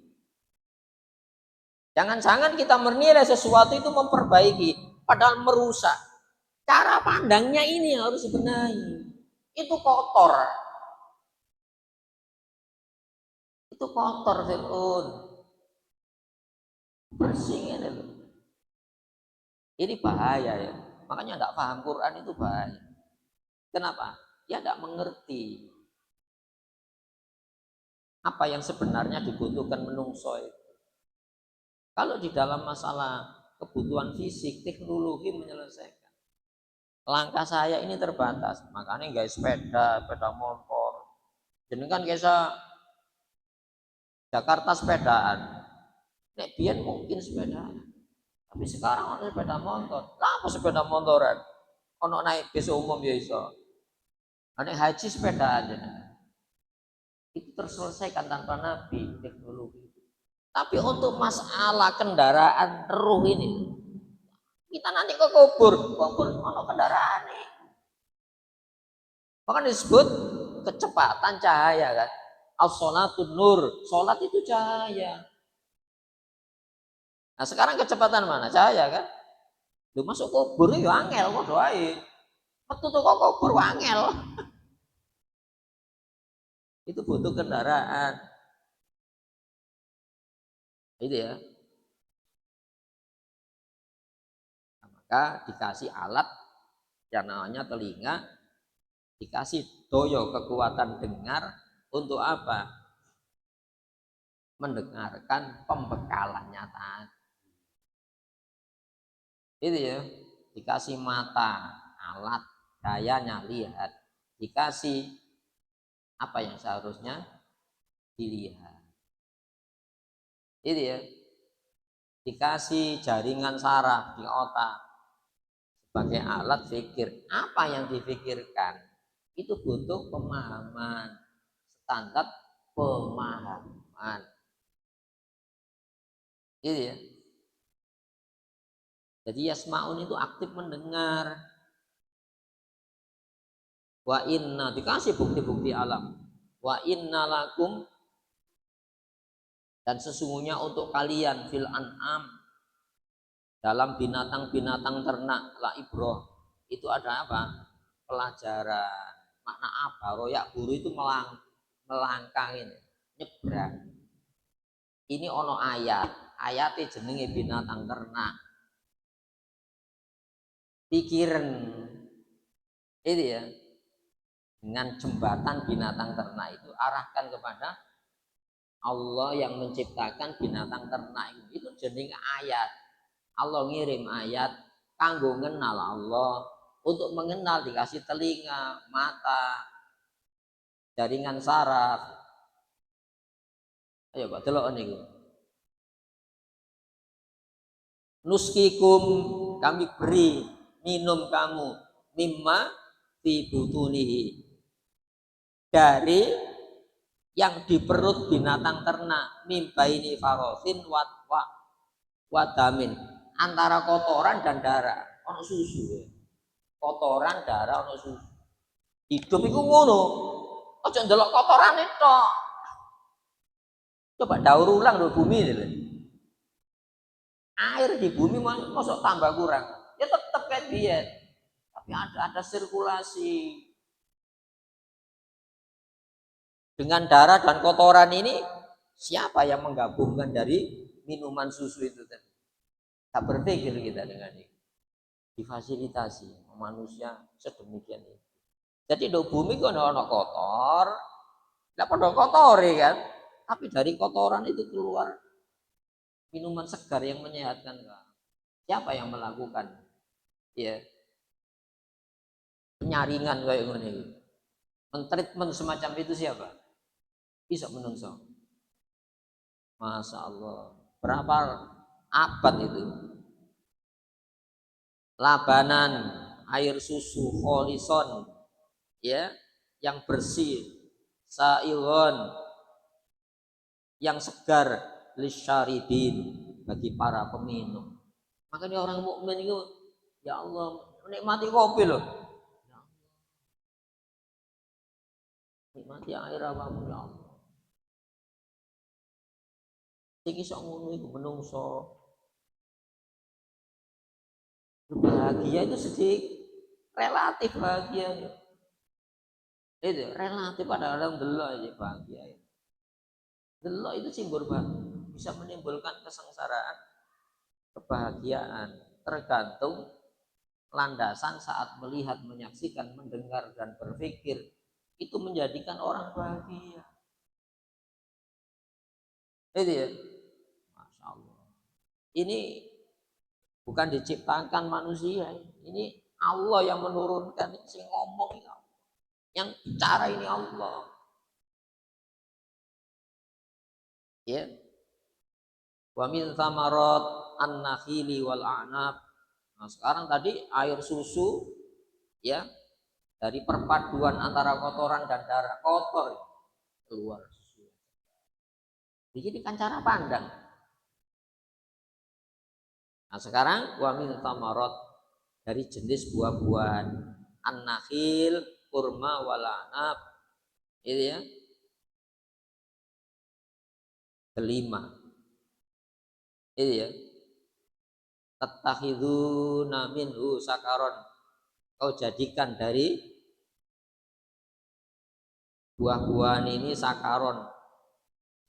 Jangan-jangan kita menilai sesuatu itu memperbaiki, padahal merusak. Cara pandangnya ini harus dibenahi. Itu kotor. Itu kotor Fir'aun. Bersih ini loh. Ini bahaya ya. Makanya tidak paham Quran itu bahaya. Kenapa? Dia tidak mengerti apa yang sebenarnya dibutuhkan menungso itu. Kalau di dalam masalah kebutuhan fisik, teknologi menyelesaikan. Langkah saya ini terbatas, makanya nggak sepeda motor. Jadi kan kisah Jakarta sepedaan. Nek biyen mungkin sepedaan. Tapi sekarang ada sepeda motor. Lah apa sepeda motoran? Ono naik bis umum ya iso. Nek haji sepedaan ya. Itu terselesaikan tanpa nabi teknologi. Tapi untuk masalah kendaraan ruh ini, kita nanti ke kubur ono kendaraan nih. Maka disebut kecepatan cahaya kan. As-sholatun nur, sholat itu cahaya. Nah sekarang kecepatan mana? Cahaya kan? Lho masuk kubur ya angel padha ae. Metu teko kubur angel. Itu butuh kendaraan. Itu ya. Nah, maka dikasih alat yang namanya telinga, dikasih doyo kekuatan dengar untuk apa? Mendengarkan pembekalannya tadi. Itu ya. Dikasih mata, alat, dayanya lihat. Dikasih apa yang seharusnya dilihat. Itu ya. Dikasih jaringan saraf di otak sebagai alat pikir. Apa yang difikirkan itu butuh pemahaman, standar pemahaman. Gitu ya. Jadi yasmaun itu aktif mendengar. Wa inna dikasih bukti-bukti alam. Wa inna lakum dan sesungguhnya untuk kalian fil an'am dalam binatang-binatang ternak la ibroh itu ada apa? Pelajaran. Makna apa? Royak guru itu melangkangin, nyebrang. Ini ono ayatnya jenenge binatang ternak. Pikiran itu ya, dengan jembatan binatang ternak itu arahkan kepada Allah yang menciptakan binatang ternak itu jenenge ayat. Allah ngirim ayat kanggo ngenal Allah. Untuk mengenal dikasih telinga, mata, jaringan saraf. Ayo Pak delok niku. Nuskikum kami beri minum kamu mimma fi butunihi dari yang di perut binatang ternak mimba ini farosin wadamin antara kotoran dan darah ono susu ya. Kotoran darah ono susu hidup itu ngono aja ndelok kotoran itu coba daur ulang loh bumi ini air di bumi masuk tambah kurang ya tetap kayak dia tapi ada sirkulasi dengan darah dan kotoran ini siapa yang menggabungkan dari minuman susu itu tadi tak berpikir kita dengan ini difasilitasi manusia sedemikian itu jadi do bumi kok ono kotor tidak pada kotor kan tapi dari kotoran itu keluar minuman segar yang menyehatkan siapa yang melakukan ya penyaringan kayak gini mentreatment semacam itu siapa bisa menungso Masya Allah berapa abad itu labanan air susu kolison ya yang bersih sa'iron yang segar lisyaridin bagi para peminum makanya orang mukmin itu ya Allah menikmati kopi loh ya, nikmati air apapun ya Allah iki sok ngono iku menungso bahagia itu sedikit relatif bahagia itu relatif pada orang delok aja bahagia delok itu simbol bisa menimbulkan kesengsaraan kebahagiaan tergantung landasan saat melihat menyaksikan mendengar dan berpikir itu menjadikan orang bahagia itu ya Masya Allah ini bukan diciptakan manusia ini Allah yang menurunkan sing ngomong yang bicara ini Allah ya wa min thamarat an-nakhili wal a'nab nah sekarang tadi air susu ya dari perpaduan antara kotoran dan darah kotor keluar susu jadi kan cara pandang nah sekarang wa min thamarat dari jenis buah-buahan an-nakhil kurma wal a'nab itu ya kelima itu ya tattakhiduna minhu sakaron, kau jadikan dari buah-buahan ini sakaron,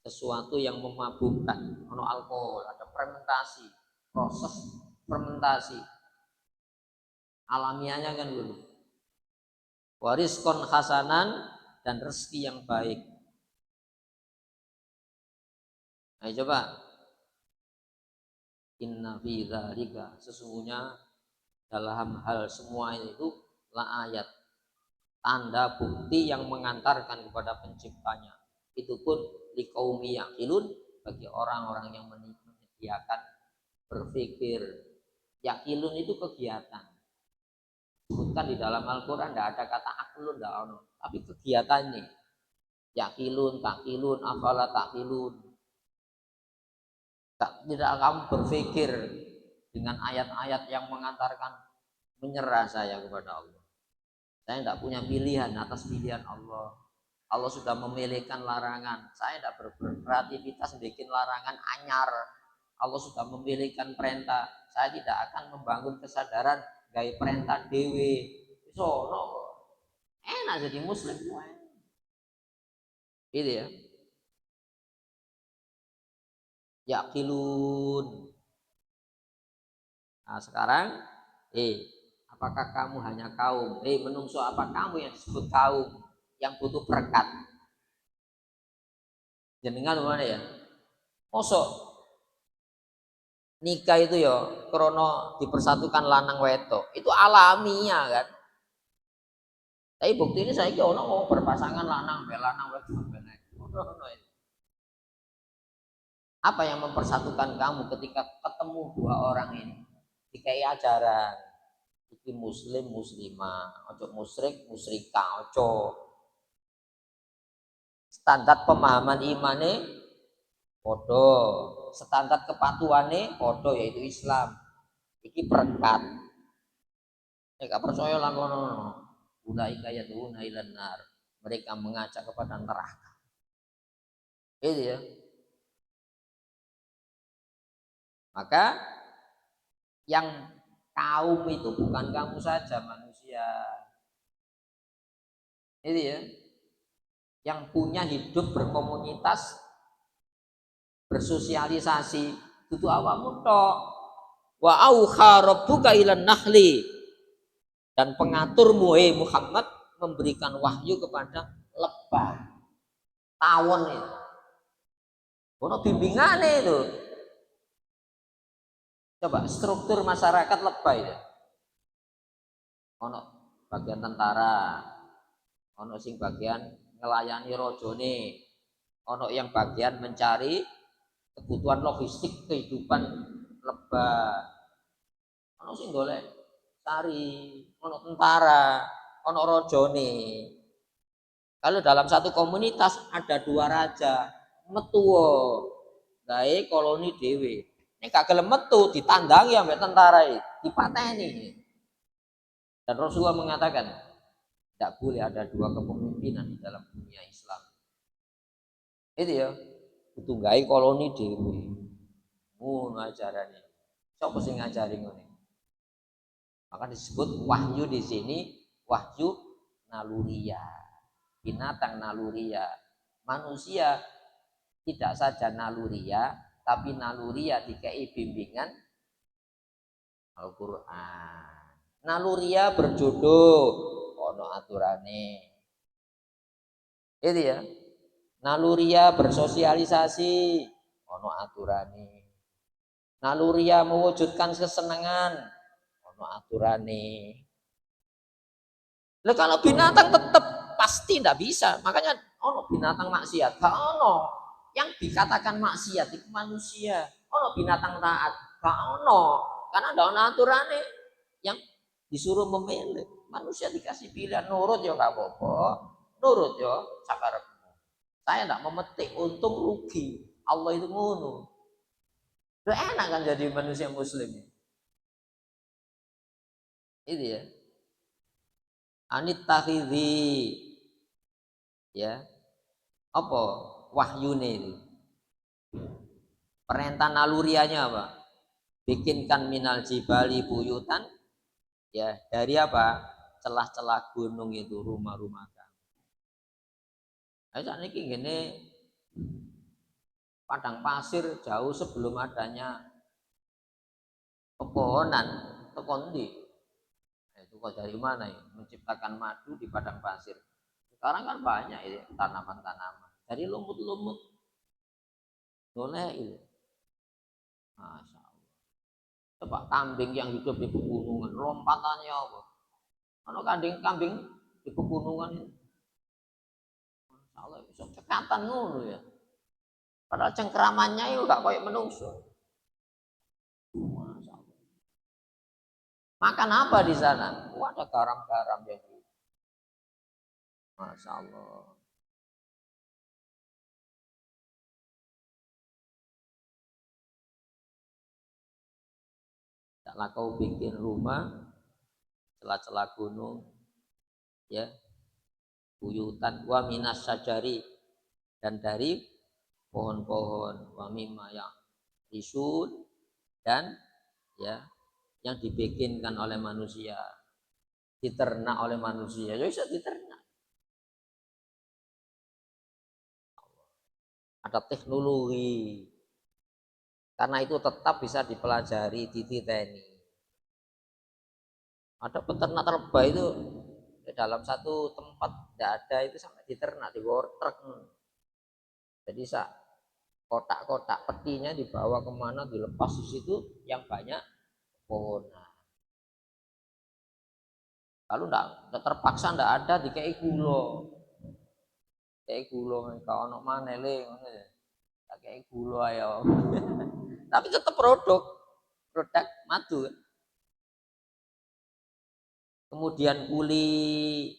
sesuatu yang memabukkan. Ono alkohol, ada fermentasi, proses fermentasi alamiahnya kan dulu. Wariskon hasanan, dan rezeki yang baik. Ayo coba. Inna fi dzalika, sesungguhnya dalam hal semua itu la ayat, tanda bukti yang mengantarkan kepada penciptanya. Itu pun liqaumi yaqilun, bagi orang-orang yang menyediakan berpikir. Yaqilun itu kegiatan. Sebutkan di dalam Al-Qur'an tidak ada kata aklun, tidak ada, tapi kegiatannya. Yaqilun, takilun, afala takilun. Tidak kamu berpikir dengan ayat-ayat yang mengantarkan menyerah saya kepada Allah. Saya tidak punya pilihan atas pilihan Allah. Allah sudah memilihkan larangan. Saya tidak berkreativitas bikin larangan anyar. Allah sudah memilihkan perintah. Saya tidak akan membangun kesadaran gaya perintah dewe. So, no. Enak jadi muslim. Gitu ya. Yaqilun. Nah sekarang, apakah kamu hanya kaum? Menungso, apa kamu yang disebut kaum yang butuh berkat? Jenengan mana ya? Mosok nikah itu ya krono dipersatukan lanang wedok. Itu alamiah kan. Tapi bukti ini saya kira mau berpasangan lanang wedok. Apa yang mempersatukan kamu ketika ketemu dua orang ini? Dikai ajaran, iki muslim muslimah, ojo musyrik musyrikah, ojo. Standar pemahaman imane podo, standar kepatuhane podo, yaitu Islam. Iki berkat. Gak percaya lah kono. Ulaika yad'una ilan nar. Mereka mengajak kepada neraka. Itu ya. Maka yang kaum itu bukan kamu saja manusia. Itu ya. Yang punya hidup berkomunitas, bersosialisasi, itu awakmu tok. Wa auha rabbuka ilan nahli, dan pengaturmu Muhammad memberikan wahyu kepada lebah, tawon itu. Ono bimbingannya itu. Coba struktur masyarakat lebah itu. Ono bagian tentara, ono sing bagian ngelayani rojone, ono yang bagian mencari kebutuhan logistik kehidupan lebah, ono sing golek tari, ono tentara, ono rojone. Kalau dalam satu komunitas ada dua raja, metuwo gawe koloni dewe. Ini gak gelem metu ditandangi sampai tentara dipateni. Dan Rasulullah mengatakan tidak boleh ada dua kepemimpinan di dalam dunia Islam. Itu ya, itu gawe koloni dewe. Ngono ajarane. Siapa sing ngajari ngene? Maka disebut wahyu di sini wahyu naluria. Binatang naluria. Manusia tidak saja naluria, tapi naluria dikai bimbingan Al-Qur'an. Naluria berjodoh, ono aturane. Itu ya. Naluria bersosialisasi, ono aturane. Naluria mewujudkan kesenangan, ono aturane. Lah kalau binatang tetap pasti tidak bisa. Makanya ono binatang maksiat, gak ono. Yang dikatakan maksiat itu manusia. Ono binatang taat, gak ono. Karena ada ono aturannya yang disuruh memilih. Manusia dikasih pilihan, nurut ya gak apa-apa, nurut ya sakarepmu. Saya tidak memetik untung rugi. Allah itu ngono. Udah enak kan jadi manusia muslim. Itu ya. Anit takhidhi, ya, apa wahyune itu, perintah nalurianya apa? bikinkan minal jibali buyutan, ya dari apa? Celah-celah gunung itu rumah-rumah kamu. Saat ini gini padang pasir jauh sebelum adanya pepohonan tekondi. Itu kok dari mana ya? Menciptakan madu di padang pasir. Sekarang kan banyak ya tanaman-tanaman. Dari lumut-lumut boleh itu. Masya Allah. Coba kambing yang hidup di pegunungan, lompatannya apa? Kalau kambing di pegunungan itu, Masya Allah, bisa cekatan ngono ya. Padahal cengkeramannya itu gak kayak menungso. Masya Allah. Makan apa di sana? Oh, ada garam-garam yang gitu. Masya Allah. Taklah kau bikin rumah celah-celah gunung, ya, buyutan wa minas sajari, dan dari pohon-pohon, wa mimma yang risun, dan ya yang dibikinkan oleh manusia, diternak oleh manusia, ya bisa diternak. Ada teknologi, karena itu tetap bisa dipelajari di titeni. Ada peternak terbaik itu di dalam satu tempat tidak ada itu sampai diternak di bawah truk. Jadi kotak-kotak petinya dibawa kemana, dilepas di situ yang banyak pohon. Kalau enggak terpaksa enggak ada dikai gula. Kayak gula kalau ono maneh le ngono ya. Kayak gula ya. Tapi tetap produk madu. Kemudian kuli,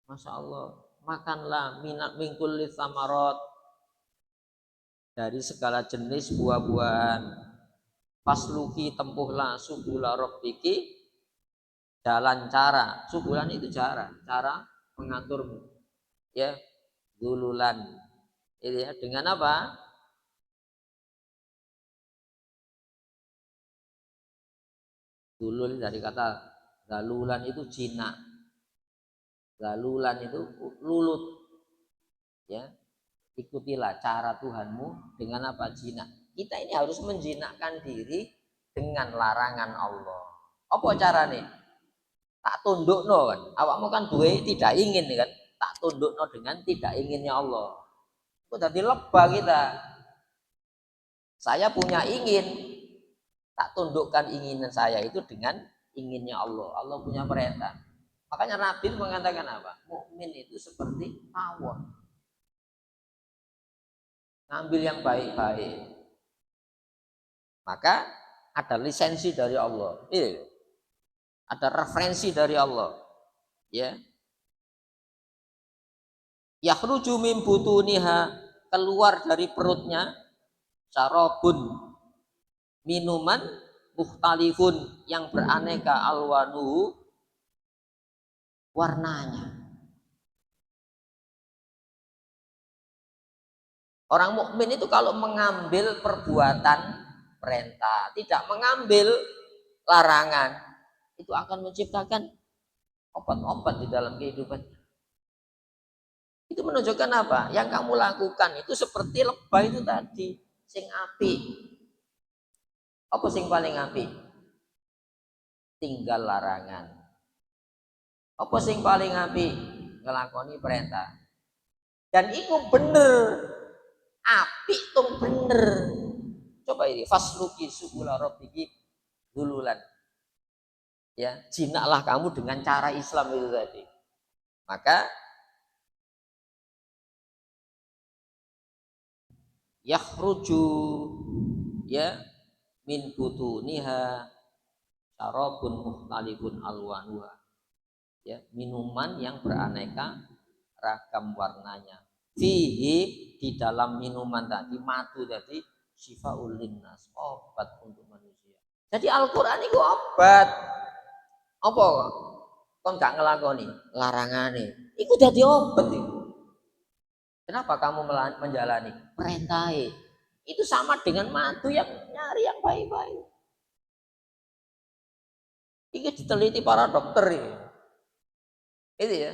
Masya Allah, makanlah minat mingkul samarot, dari segala jenis buah-buahan. Fasluki, tempuhlah subula rabbiki, jalan cara. Subulan itu cara mengaturmu. Ya, dululan. Itu ya, dengan apa? Dulul dari kata galulan itu jinak. Galulan itu lulut. Ya, ikutilah cara Tuhanmu dengan apa? Jinak. Kita ini harus menjinakkan diri dengan larangan Allah. Apa caranya? Tak tundukno kan. Awakmu kan duwe tidak ingin kan. Tak tundukno dengan tidak inginnya Allah. Itu jadi lebah kita. Saya punya ingin, tak tundukkan inginan saya itu dengan inginnya Allah. Allah punya perintah. Makanya Nabi mengatakan apa? Mukmin itu seperti tawon. Ngambil yang baik-baik. Maka ada lisensi dari Allah. Ada referensi dari Allah. Ya. Yakhruju min butuniha, keluar dari perutnya syarabun, minuman mukhtalifun, yang beraneka alwanuhu, warnanya. Orang mukmin itu kalau mengambil perbuatan perintah, tidak mengambil larangan, itu akan menciptakan obat-obat di dalam kehidupan. Itu menunjukkan apa? Yang kamu lakukan itu seperti lebah itu tadi, sing api. Apa sing paling api? Tinggal larangan. Apa sing paling api? Ngelakoni perintah. Dan itu bener. Api itu bener. Coba ini fasluki subula rabbiki dululan. Ya, jinaklah kamu dengan cara Islam itu tadi. Maka yakhruju, ya, min butuniha syarabun mukhtalifun alwanuha. Ya, minuman yang beraneka ragam warnanya. Fihi, di dalam minuman tadi, madu tadi, syifaul linnas, obat untuk manusia. Jadi Al-Qur'an itu obat. Apa kon gak ngelakoni larangane? Iku dadi obat itu. Kenapa kamu menjalani perintah? Itu sama dengan madu yang nyari yang baik-baik. Ini diteliti para dokter ini. Itu ya.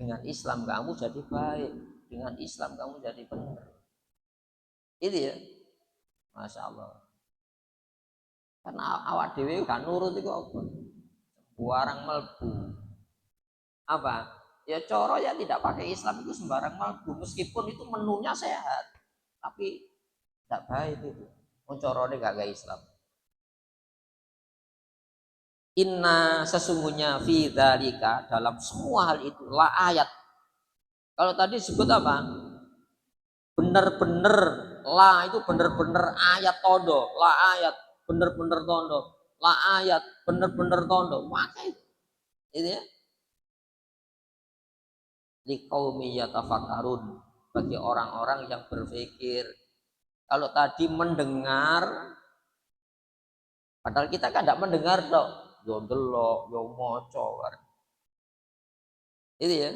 Dengan Islam kamu jadi baik, dengan Islam kamu jadi benar. Itu ya. Masya Allah. Karena awak dewi kan nurut itu apa? Warang melbu. Apa? Ya coro ya tidak pakai Islam itu sembarang melbu. Meskipun itu menunya sehat. Tapi tidak baik itu. Coro gak kayak Islam. Inna sesungguhnya fi dzalika dalam semua hal itu la ayat. Kalau tadi disebut apa? Bener-bener la itu bener-bener ayat tondo, la ayat bener-bener tondo, la ayat bener-bener tondo. Maka itu ya. Liqaumi yatafakkarun bagi orang-orang yang berpikir. Kalau tadi mendengar, padahal kita kan tidak mendengar dok, yo delok, yo moco, itu ya.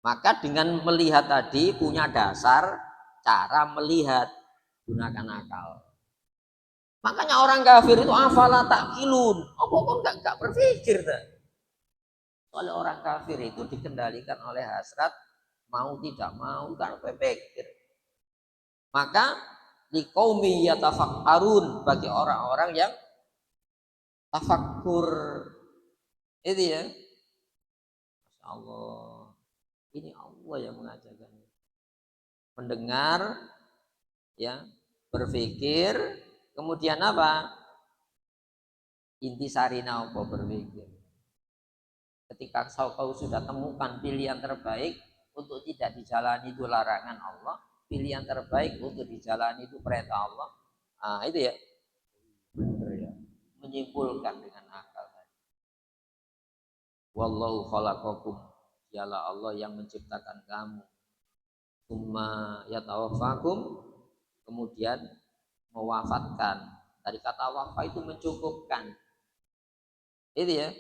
Maka dengan melihat tadi punya dasar cara melihat, gunakan akal. Makanya orang kafir itu afala takilun. Oh, kok nggak berpikir dah. Oleh orang kafir itu dikendalikan oleh hasrat, mau tidak mau kan berpikir. Maka liqaumi yatafakkarun bagi orang-orang yang tafakkur. Itu ya. Masya Allah. Ini Allah yang mengajarkan. Mendengar, ya, berpikir, kemudian apa? Intisarina apa berpikir. Ketika kau sudah temukan pilihan terbaik untuk tidak dijalani itu larangan Allah, pilihan terbaik untuk dijalani itu perintah Allah. Nah, itu ya. Benar ya. Menyimpulkan dengan akal. Wallahu khalaqakum. Dialah Allah yang menciptakan kamu. Tsumma yatawaffakum, kemudian mewafatkan. Dari kata wafa itu mencukupkan. Itu ya.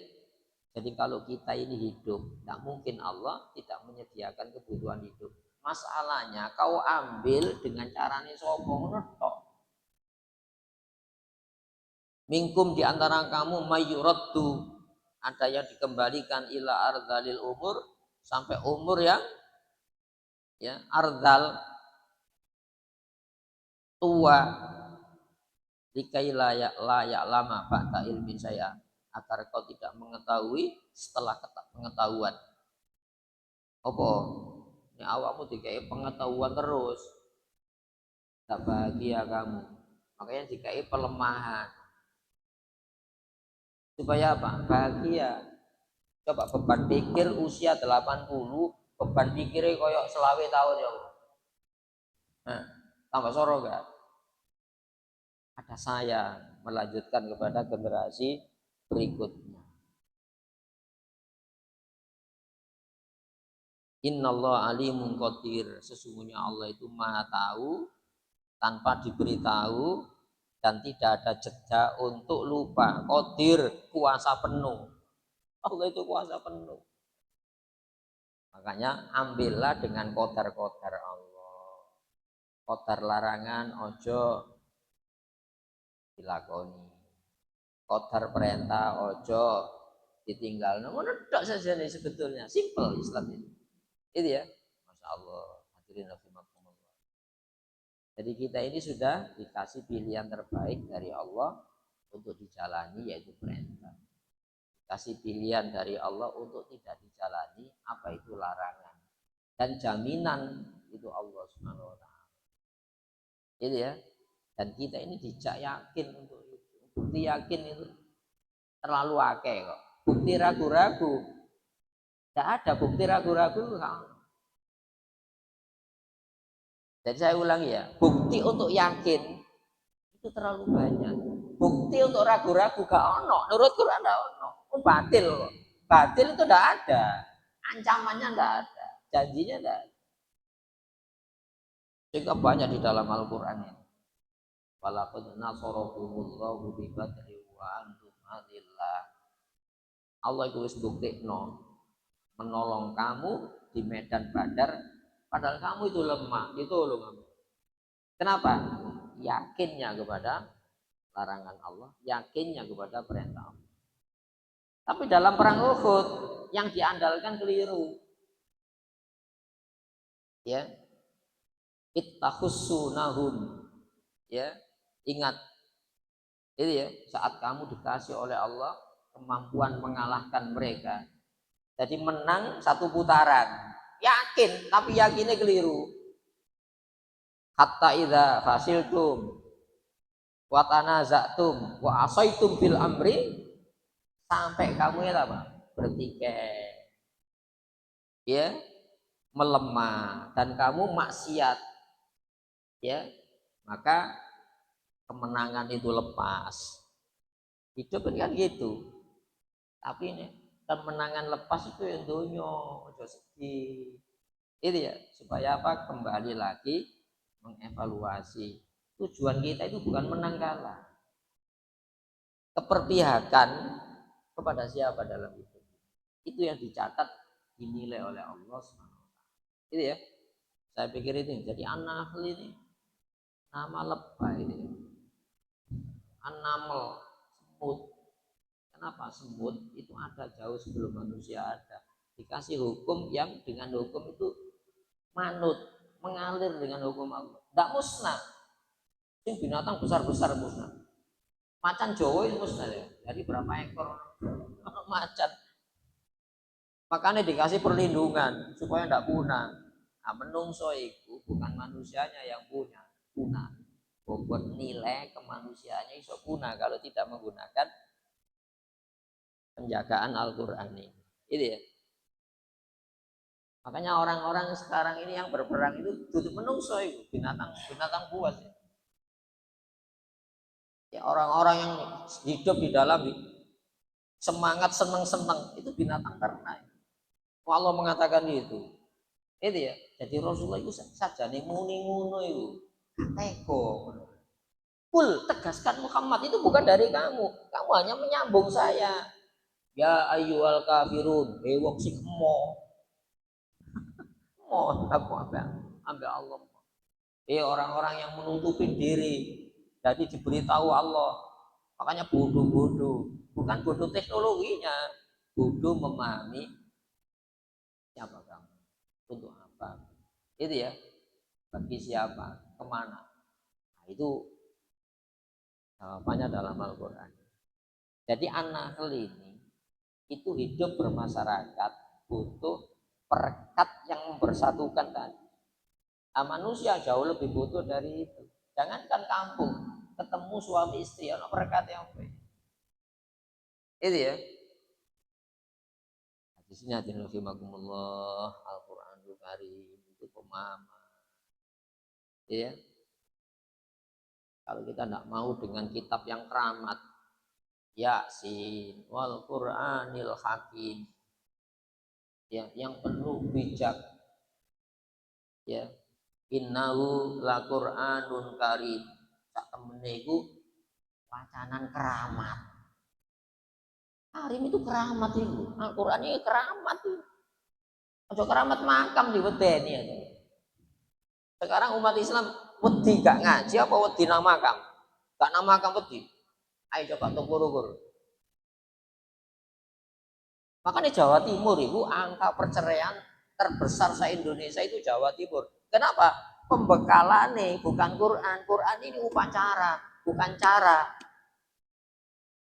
Jadi kalau kita ini hidup, tidak mungkin Allah tidak menyediakan kebutuhan hidup. Masalahnya kau ambil dengan caranya sopong netok. Minkum di antara kamu mayyuraddu, ada yang dikembalikan ila ardhalil umur, sampai umur yang ya ardhal tua, likai layak lama ba'da ilmin saya, agar kau tidak mengetahui setelah pengetahuan. Apa? Ini awakmu dikai pengetahuan terus, tak bahagia kamu. Makanya dikai pelemahan. Supaya apa? Bahagia. Coba beban pikir usia 80, beban pikirnya koyok selawe tahun ya. Nah, tambah soro gak? Ada saya melanjutkan kepada generasi berikutnya. Innallaha alimun qadir. Sesungguhnya Allah itu maha tahu tanpa diberitahu dan tidak ada jeda untuk lupa. Qadir, kuasa penuh. Allah itu kuasa penuh. Makanya ambillah dengan qadar-qadar Allah. Qadar larangan ojo dilakoni. Qadar perintah ojo ditinggal. Ngono tok saja nih sebetulnya. Simple Islam ini. Itu ya. Masya Allah. Hadirin rahimakumullah. Jadi kita ini sudah dikasih pilihan terbaik dari Allah untuk dijalani, yaitu perintah. Kasih pilihan dari Allah untuk tidak dijalani, apa itu larangan. Dan jaminan itu Allah Subhanahu wa taala. Itu ya. Dan kita ini dijak yakin untuk itu. Bukti yakin itu terlalu akeh kok. Bukti ragu-ragu. Tidak ada bukti ragu-ragu. Jadi saya ulangi ya, bukti untuk yakin itu terlalu banyak. Bukti untuk ragu-ragu gak ono. Menurut Quran gak ono. Batil. Batil itu tidak ada. Ancamannya tidak ada. Janjinya tidak ada. Sehingga banyak di dalam Al-Quran ini. Walaqad nasarakumullahu bi badri wa antum adillah. Allah itu wis buktikno menolong kamu di medan Badar padahal kamu itu lemah, ditolong kamu. Kenapa? Yakinnya kepada larangan Allah, yakinnya kepada perintah Allah. Tapi dalam perang Uhud yang diandalkan keliru. Ya, ittahussunahum. Ya, ingat itu ya, saat kamu dikasih oleh Allah kemampuan mengalahkan mereka. Jadi menang satu putaran. Yakin, tapi yakinnya keliru. Hatta idza fasiltum wa tanaza'tum wa asaitum fil amri, sampai kamu ya apa? Bertikai. Ya, melemah dan kamu maksiat. Ya, maka kemenangan itu lepas. Hidup kan gitu. Tapi ini kemenangan lepas itu yang dunyo, ojo sedih. Itu ya, supaya apa? Kembali lagi mengevaluasi. Tujuan kita itu bukan menang kalah. Keperpihakan kepada siapa dalam hidup. Itu yang dicatat, dinilai oleh Allah SWT. Itu ya. Saya pikir itu. Jadi an-nahl ini nama lebah ini. An-naml, semut. Kenapa semut itu ada jauh sebelum manusia ada. Dikasih hukum yang dengan hukum itu manut, mengalir dengan hukum Allah. Tidak musnah. Ini binatang besar-besar musnah. Macan Jawa itu musnah ya. Jadi berapa ekor macan. Makanya dikasih perlindungan supaya tidak punah. Nah, menungso itu bukan manusianya yang punah. Bobot nilai kemanusiaannya iso punah kalau tidak menggunakan penjagaan Al-Quran ini. Itu ya. Makanya orang-orang sekarang ini yang berperang itu duduk menungso itu, binatang buas. Ya, orang-orang yang hidup di dalam semangat seneng-seneng itu binatang ternak. Allah mengatakan itu. Itu ya. Jadi Rasulullah itu saja nih muni-muni itu. Teko. Kul, tegaskan Muhammad itu bukan dari kamu. Kamu hanya menyambung saya. Ya ayyuhal kafirun, wong sing emo. Aku ambil Allah. Orang-orang yang menutupin diri. Jadi diberitahu Allah. Makanya bodoh-bodoh. Bukan bodoh teknologinya. Bodoh memahami siapa kamu. Untuk apa. Itu ya. Bagi siapa. Kemana. Nah, itu jawabannya dalam Al-Quran. Jadi an-nahl ini itu hidup bermasyarakat butuh perekat yang mempersatukan tadi. Nah, manusia jauh lebih butuh dari itu. Jangankan kampung, ketemu suami istri, ada perekat yang baik. Itu ya. Di sini hadirin rahimakumullah, Al-Qur'anul Karim itu pemahaman. Ya. Kalau kita tidak mau dengan kitab yang keramat, Yasin wal Qur'anil Hakim, ya, yang penuh bijak, ya, innahu la Qur'anun karim, sak temene iku wacanan keramat. Karim itu keramat itu, Al-Qur'an ini keramat itu. Aja keramat makam diwedeni ya. Sekarang umat Islam wedi gak ngaji apa wedi nang makam? Gak nang makam wedi. Ayo coba tukur-ukur. Makanya Jawa Timur itu angka perceraian terbesar se-Indonesia itu Jawa Timur. Kenapa? Pembekalannya bukan Quran. Quran ini upacara, bukan cara.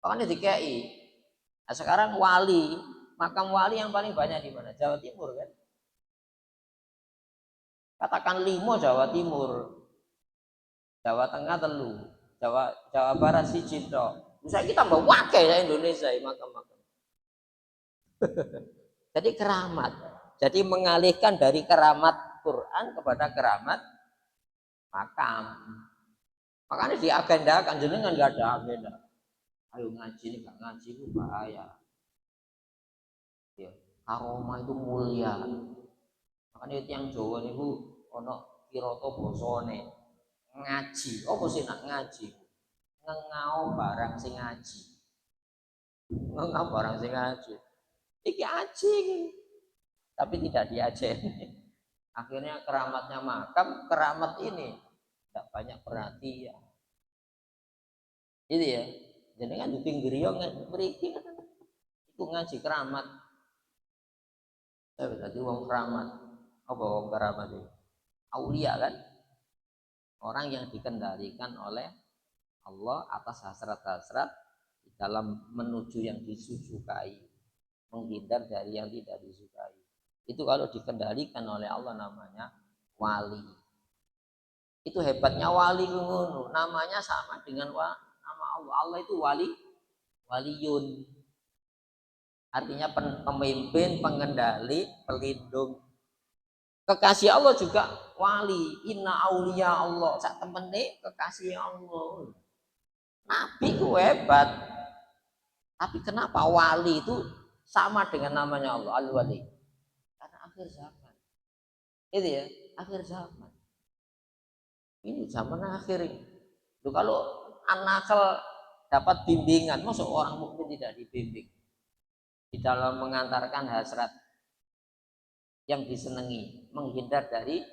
Makanya DKI. Nah, sekarang wali, makam wali yang paling banyak di mana? Jawa Timur kan? Katakan 5 Jawa Timur, Jawa Tengah telu, Jawa Barat siji tok. Misalnya kita mbak wakil ya Indonesia makam-makam. Jadi keramat. Jadi mengalihkan dari keramat Quran kepada keramat makam. Makanya diagendakan jenengan nggak ada agenda. Ayo ngaji ini nggak ngaji itu bahaya. Ya, aroma itu mulia. Makanya itu yang Jawa itu ono kiroto bosone ngaji. Apa sih nak ngaji? Ngengau barang sing ngaji. Ngengau barang sing ngaji. Iki aji. Tapi tidak diajeni. Akhirnya keramatnya makam, keramat ini tidak banyak perhatian. Itu ya. Jadi kan di pinggir yo mriki itu ngaji keramat. Berarti wong keramat. Apa wong keramat itu? Aulia kan? Orang yang dikendalikan oleh Allah atas hasrat-hasrat dalam menuju yang disukai, menghindar dari yang tidak disukai. Itu kalau dikendalikan oleh Allah namanya wali. Itu hebatnya wali ngono. Namanya sama dengan nama Allah. Allah itu wali, waliyun. Artinya pemimpin, pengendali, pelindung. Kekasih Allah juga wali. Inna aulia Allah. Sak temene kekasih Allah. Nabi itu hebat. Tapi kenapa wali itu sama dengan namanya Allah, Al-Wali? Karena akhir zaman. Itu ya, akhir zaman. Ini zaman akhir ini. Loh, kalau anak dapat bimbingan, masa orang mukmin tidak dibimbing di dalam mengantarkan hasrat yang disenangi, menghindar dari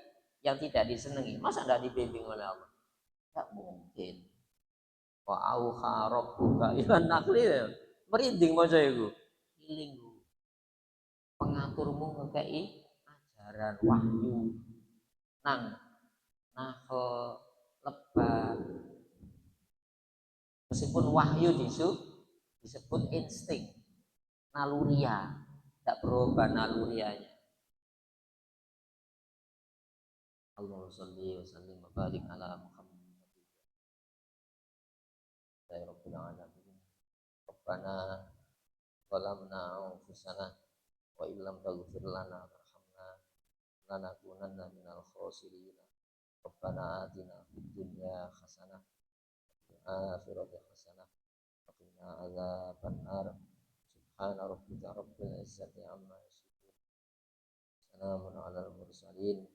yang tidak disenangi. Masa tidak dibimbing oleh Allah? Tidak mungkin. Wa auha rabbuka ilan nakli, merinding maca iku. Iling pengaturmu ngekei ajaran wahyu nang nahl lebah. Meskipun wahyu disebut insting, naluria, tidak berubah nalurianya. Allahumma sholli wa sallim wa barik ala Muhammad ya rabbil alamin. Rabbana zalamna anfusana wa illam taghfir lana warhamna lanakunanna minal khasirin. Rabbana atina fid dunya hasanah wa akhirati hasanah wa qina adzabannar. Subhana rabbika rabbil izzati amma yasifun. Salamun alal mursalin.